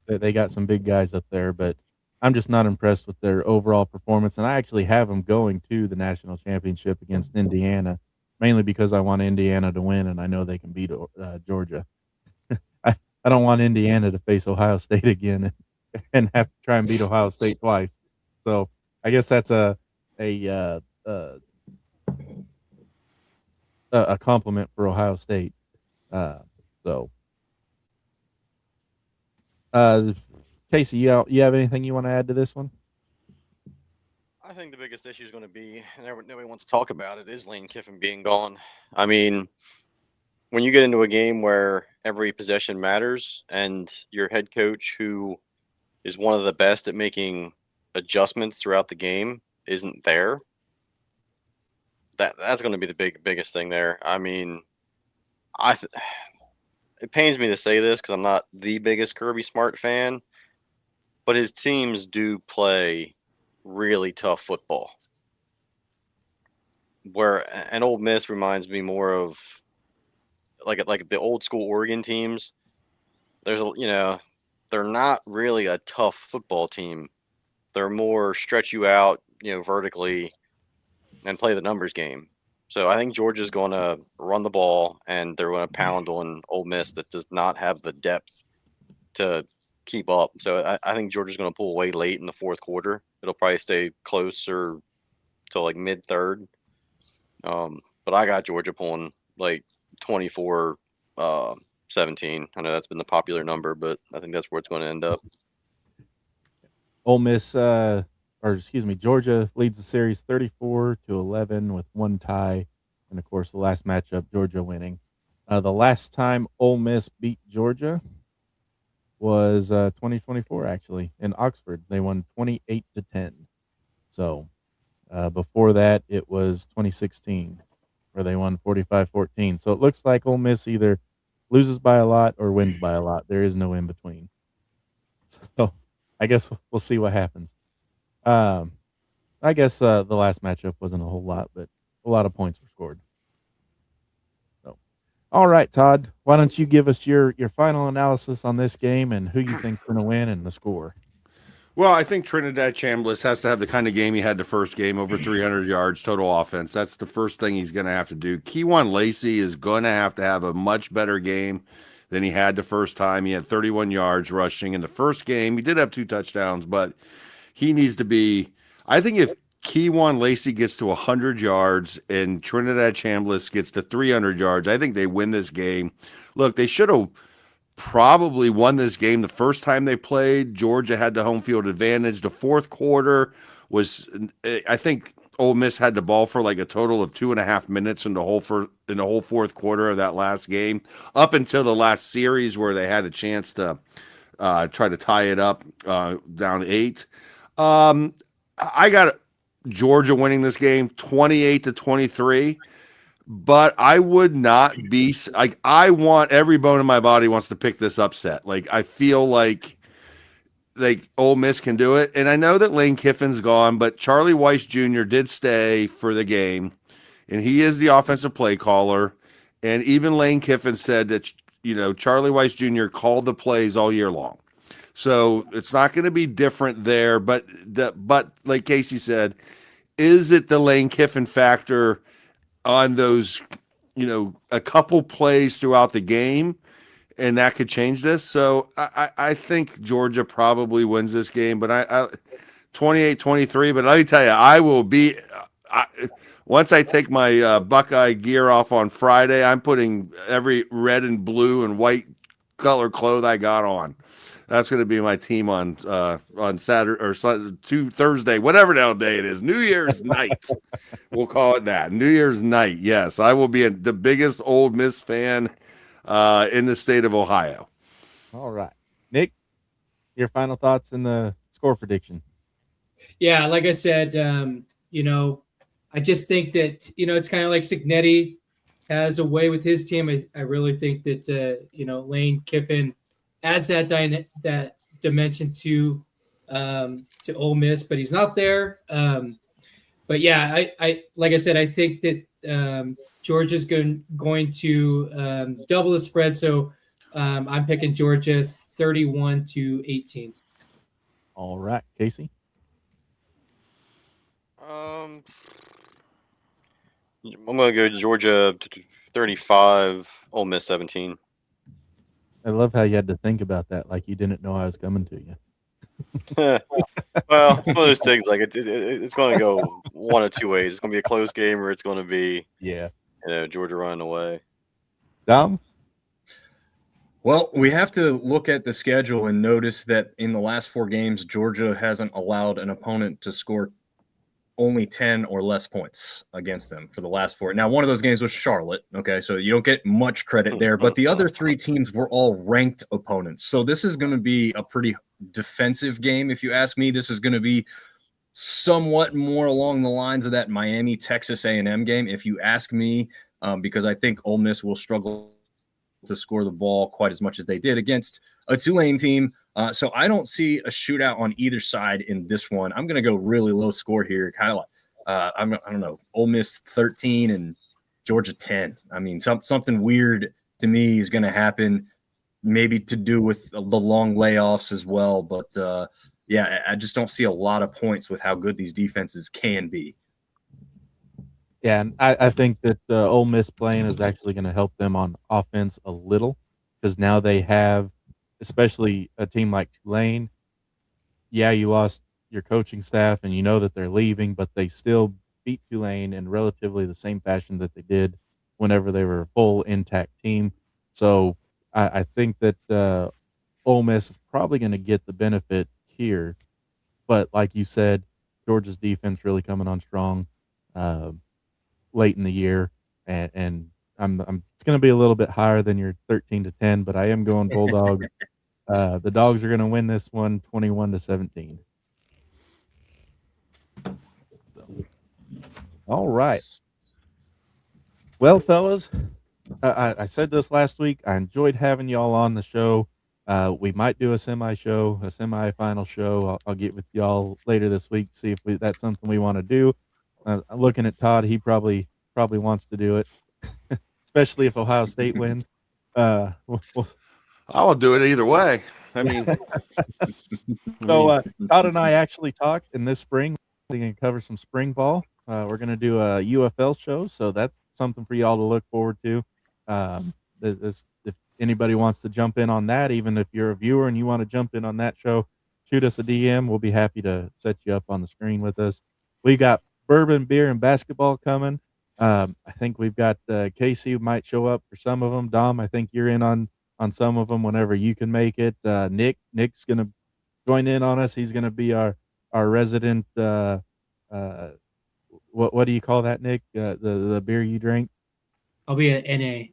They got some big guys up there, but I'm just not impressed with their overall performance. And I actually have them going to the national championship against Indiana, mainly because I want Indiana to win, and I know they can beat Georgia. I don't want Indiana to face Ohio State again and have to try and beat Ohio State twice. So I guess that's a compliment for Ohio State. Casey, you have anything you want to add to this one? I think the biggest issue is going to be, and nobody wants to talk about it, is Lane Kiffin being gone. I mean, when you get into a game where every possession matters and your head coach, who is one of the best at making adjustments throughout the game, isn't there, that's going to be the biggest thing there. I mean, it pains me to say this because I'm not the biggest Kirby Smart fan, but his teams do play really tough football. And Ole Miss reminds me more of like the old school Oregon teams. They're not really a tough football team. They're more stretch you out, vertically and play the numbers game. So I think Georgia's going to run the ball and they're going to pound on Ole Miss that does not have the depth to keep up. So I think Georgia's going to pull away late in the fourth quarter. It'll probably stay closer to like mid third. But I got Georgia pulling like 24-17. I know that's been the popular number, but I think that's where it's going to end up. Ole Miss, Georgia leads the series 34-11 with one tie, and of course the last matchup, Georgia winning. The last time Ole Miss beat Georgia was 2024, actually, in Oxford. They won 28-10. So before that, it was 2016, where they won 45-14. So it looks like Ole Miss either loses by a lot or wins by a lot. There is no in between. So I guess we'll see what happens. I guess the last matchup wasn't a whole lot, but a lot of points were scored. So, all right, Todd, why don't you give us your final analysis on this game and who you think's going to win and the score? Well, I think Trinidad Chambliss has to have the kind of game he had the first game, over 300 yards total offense. That's the first thing he's going to have to do. Keywan Lacey is going to have a much better game than he had the first time. He had 31 yards rushing in the first game. He did have 2 touchdowns, but he needs to be – I think if Keywan Lacey gets to 100 yards and Trinidad Chambliss gets to 300 yards, I think they win this game. Look, they should have probably won this game the first time they played. Georgia had the home field advantage. The fourth quarter was – I think Ole Miss had the ball for like a total of 2.5 minutes in the whole fourth quarter of that last game, up until the last series where they had a chance to try to tie it up down 8. I got Georgia winning this game 28-23, but I would not be like, I want every bone in my body wants to pick this upset. Like, I feel like Ole Miss can do it. And I know that Lane Kiffin's gone, but Charlie Weiss Jr. did stay for the game, and he is the offensive play caller. And even Lane Kiffin said that, Charlie Weiss Jr. called the plays all year long. So it's not going to be different there. But like Casey said, is it the Lane Kiffin factor on those, a couple plays throughout the game? And that could change this. So I think Georgia probably wins this game, but I 28-23. But let me tell you, I will be once I take my Buckeye gear off on Friday, I'm putting every red and blue and white color clothes I got on. That's going to be my team on Saturday or Thursday, whatever now day it is. New Year's night. We'll call it that. New Year's night. Yes, I will be the biggest Ole Miss fan in the state of Ohio. All right, Nick, your final thoughts and the score prediction. Yeah, like I said, I just think that it's kind of like Signetti has a way with his team. I really think that Lane Kiffin adds that dimension to Ole Miss, but he's not there. But yeah, I like I said, I think that Georgia's going to double the spread. So I'm picking Georgia 31-18. All right, Casey. I'm gonna go Georgia 35, Ole Miss 17. I love how you had to think about that, like you didn't know I was coming to you. Well, one of those things, like it's going to go one of two ways. It's going to be a close game, or it's going to be Georgia running away. Dom? Well, we have to look at the schedule and notice that in the last 4 games, Georgia hasn't allowed an opponent to score only 10 or less points against them for the last 4. Now, one of those games was Charlotte, okay, so you don't get much credit there, but the other 3 teams were all ranked opponents. So this is going to be a pretty defensive game, if you ask me. This is going to be somewhat more along the lines of that Miami Texas A&M game, if you ask me, because I think Ole Miss will struggle to score the ball quite as much as they did against a Tulane team. So I don't see a shootout on either side in this one. I'm going to go really low score here, kind of like I don't know, Ole Miss 13 and Georgia 10. I mean, something weird to me is going to happen, maybe to do with the long layoffs as well. But yeah, I just don't see a lot of points with how good these defenses can be. Yeah, and I think that Ole Miss playing is actually going to help them on offense a little, because now they have, especially a team like Tulane. Yeah, you lost your coaching staff, and you know that they're leaving, but they still beat Tulane in relatively the same fashion that they did whenever they were a full intact team. So I think that Ole Miss is probably going to get the benefit here, but like you said, Georgia's defense really coming on strong late in the year, and it's going to be a little bit higher than your 13-10, but I am going Bulldogs. The Dogs are going to win this one 21-17. So, all right. Well, fellas, I said this last week. I enjoyed having y'all on the show. We might do a semi-final show. I'll get with y'all later this week, see if that's something we want to do. Looking at Todd, he probably wants to do it, especially if Ohio State wins. I will do it either way. I mean, so Todd and I actually talked in this spring. We're going to cover some spring ball. We're going to do a UFL show, so that's something for y'all to look forward to. If anybody wants to jump in on that, even if you're a viewer and you want to jump in on that show, shoot us a DM. We'll be happy to set you up on the screen with us. We got bourbon, beer, and basketball coming. I think we've got Casey who might show up for some of them. Dom, I think you're in on some of them whenever you can make it. Nick's going to join in on us. He's going to be our resident. What do you call that, Nick? The beer you drink? I'll be at NA.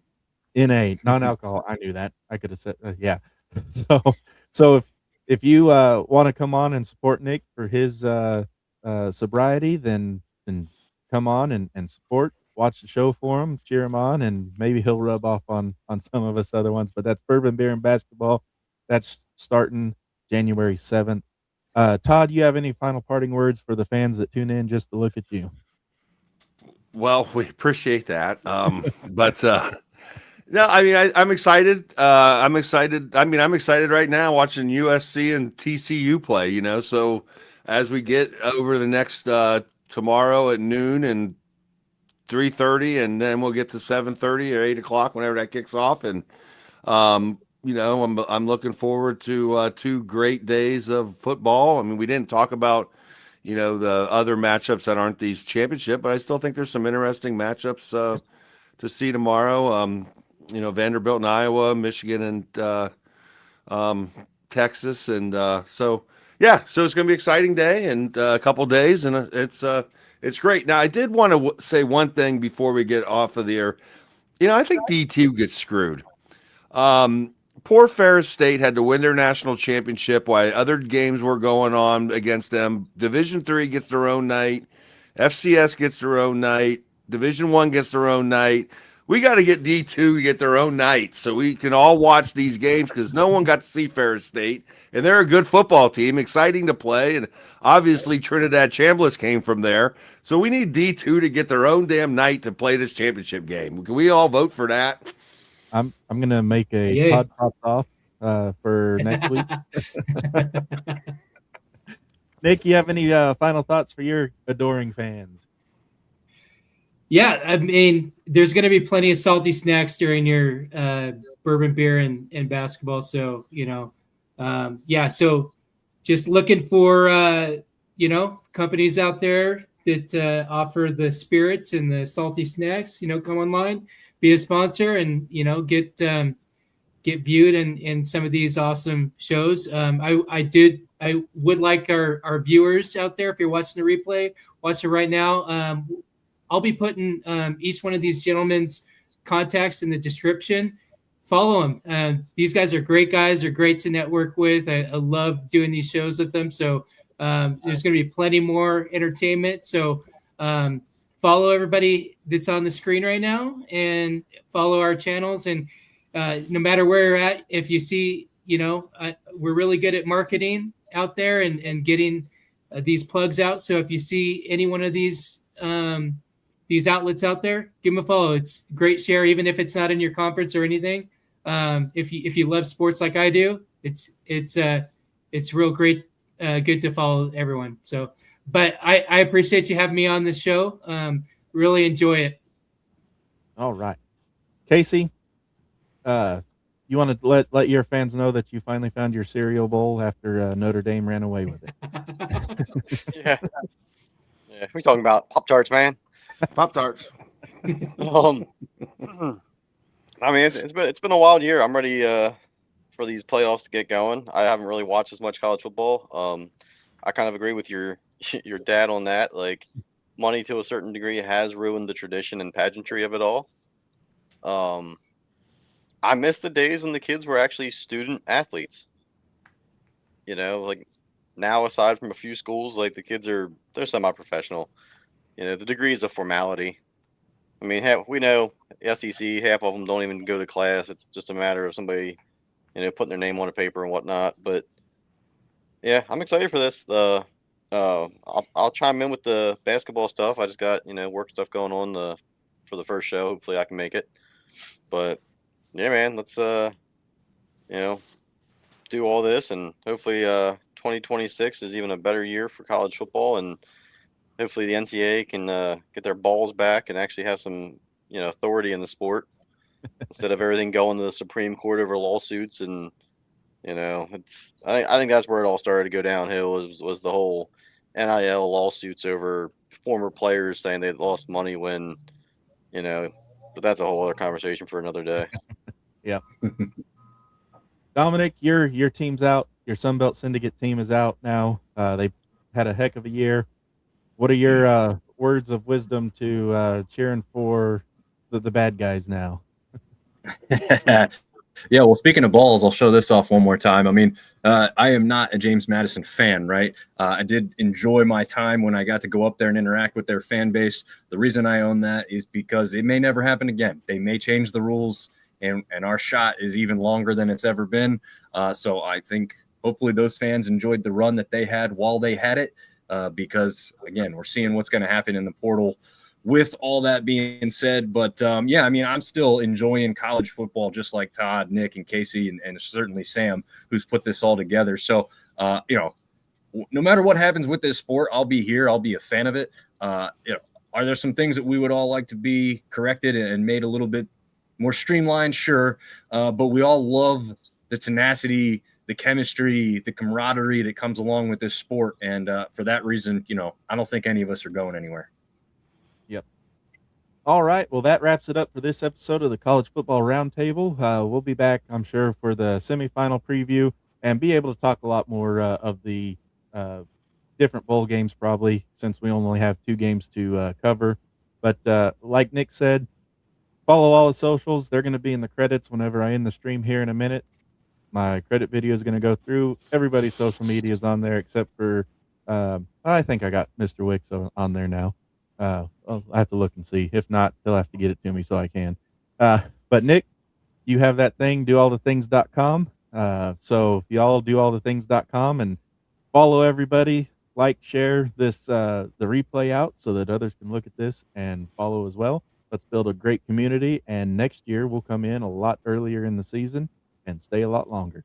NA, non-alcohol. I knew that. I could have said yeah. So if you want to come on and support Nick for his sobriety, then come on and support. Watch the show for him, cheer him on, and maybe he'll rub off on some of us other ones. But that's bourbon, beer, and basketball. That's starting January 7th. Todd, you have any final parting words for the fans that tune in just to look at you? Well, we appreciate that. But no, I mean, I'm excited. I'm excited. I mean, I'm excited right now watching USC and TCU play, so as we get over the next tomorrow at noon and 3:30, and then we'll get to 7:30 or 8 o'clock whenever that kicks off. And, I'm looking forward to 2 great days of football. I mean, we didn't talk about, the other matchups that aren't these championship, but I still think there's some interesting matchups to see tomorrow. Vanderbilt and Iowa, Michigan and Texas, and so it's going to be an exciting day and a couple days, and it's great. Now, I did want to say one thing before we get off of the air. I think D2 gets screwed. Poor Ferris State had to win their national championship while other games were going on against them. Division III gets their own night. FCS gets their own night. Division I gets their own night. We got to get D2 to get their own night so we can all watch these games, because no one got to see Ferris State, and they're a good football team, exciting to play, and obviously Trinidad Chambliss came from there. So we need D2 to get their own damn night to play this championship game. Can we all vote for that? I'm gonna make a Yay. pod pop off for next week. Nick, you have any final thoughts for your adoring fans? Yeah, I mean, there's going to be plenty of salty snacks during your bourbon beer and basketball. So, so just looking for, companies out there that offer the spirits and the salty snacks, come online, be a sponsor, and, get viewed in some of these awesome shows. I would like our viewers out there, if you're watching the replay, watch it right now. I'll be putting each one of these gentlemen's contacts in the description. Follow them. These guys are great guys. They're great to network with. I love doing these shows with them. So there's going to be plenty more entertainment. So follow everybody that's on the screen right now, and follow our channels. And no matter where you're at, if you see, we're really good at marketing out there and getting these plugs out. So if you see any one of these outlets out there, give them a follow. It's great share, even if it's not in your conference or anything. If you love sports like I do, it's real great, good to follow everyone. So, but I appreciate you having me on this show. Really enjoy it. All right, Casey, you want to let your fans know that you finally found your cereal bowl after Notre Dame ran away with it. Yeah. We talking about Pop-Tarts, man. Pop-Tarts. I mean, it's been a wild year. I'm ready for these playoffs to get going. I haven't really watched as much college football. I kind of agree with your dad on that. Like, money to a certain degree has ruined the tradition and pageantry of it all. I miss the days when the kids were actually student athletes. Like now, aside from a few schools, like the kids they're semi-professional. The degree is a formality. I mean, we know SEC, half of them don't even go to class. It's just a matter of somebody, putting their name on a paper and whatnot. But yeah, I'm excited for this. I'll chime in with the basketball stuff. I just got work stuff going on for the first show. Hopefully, I can make it. But yeah, man, let's do all this, and hopefully 2026 is even a better year for college football, and hopefully the NCAA can get their balls back and actually have some authority in the sport instead of everything going to the Supreme Court over lawsuits. And it's I think that's where it all started to go downhill, was the whole NIL lawsuits over former players saying they lost money when but that's a whole other conversation for another day. Yeah. Dominic, your team's out. Your Sunbelt Syndicate team is out now. They had a heck of a year. What are your words of wisdom to cheering for the bad guys now? Yeah, well, speaking of balls, I'll show this off one more time. I mean, I am not a James Madison fan, right? I did enjoy my time when I got to go up there and interact with their fan base. The reason I own that is because it may never happen again. They may change the rules, and our shot is even longer than it's ever been. So I think hopefully those fans enjoyed the run that they had while they had it, because, again, we're seeing what's going to happen in the portal. With all that being said, but yeah, I mean, I'm still enjoying college football just like Todd, Nick, and Casey, and certainly Sam, who's put this all together. So, no matter what happens with this sport, I'll be here. I'll be a fan of it. Are there some things that we would all like to be corrected and made a little bit more streamlined? Sure. But we all love the tenacity, the chemistry, the camaraderie that comes along with this sport. And for that reason, I don't think any of us are going anywhere. Yep. All right. Well, that wraps it up for this episode of the College Football Roundtable. We'll be back, I'm sure, for the semifinal preview and be able to talk a lot more of the different bowl games, probably, since we only have 2 games to cover. But like Nick said, follow all the socials. They're going to be in the credits whenever I end the stream here in a minute. My credit video is going to go through. Everybody's social media is on there except for, I think I got Mr. Wicks on there now. I have to look and see. If not, he'll have to get it to me so I can. But Nick, you have that thing, doallthethings.com. So if y'all doallthethings.com and follow everybody, like, share this, the replay out so that others can look at this and follow as well. Let's build a great community. And next year we'll come in a lot earlier in the season and stay a lot longer.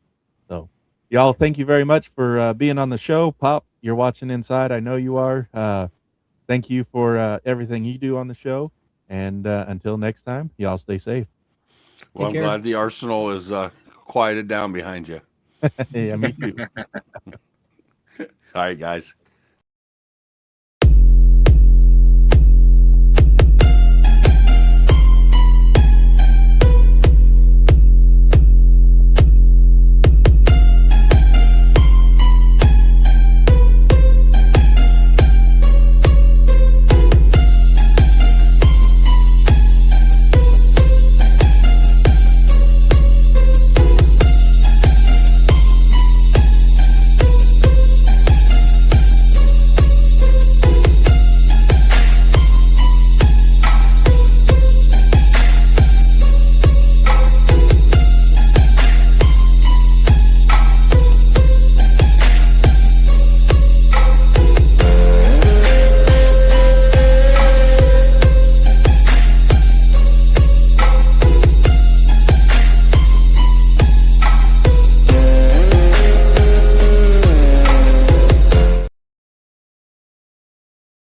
So y'all, thank you very much for being on the show. Pop, you're watching inside. I know you are. Thank you for everything you do on the show. And until next time, y'all stay safe. Well, I'm glad the Arsenal is quieted down behind you. Yeah, me too. All right, guys.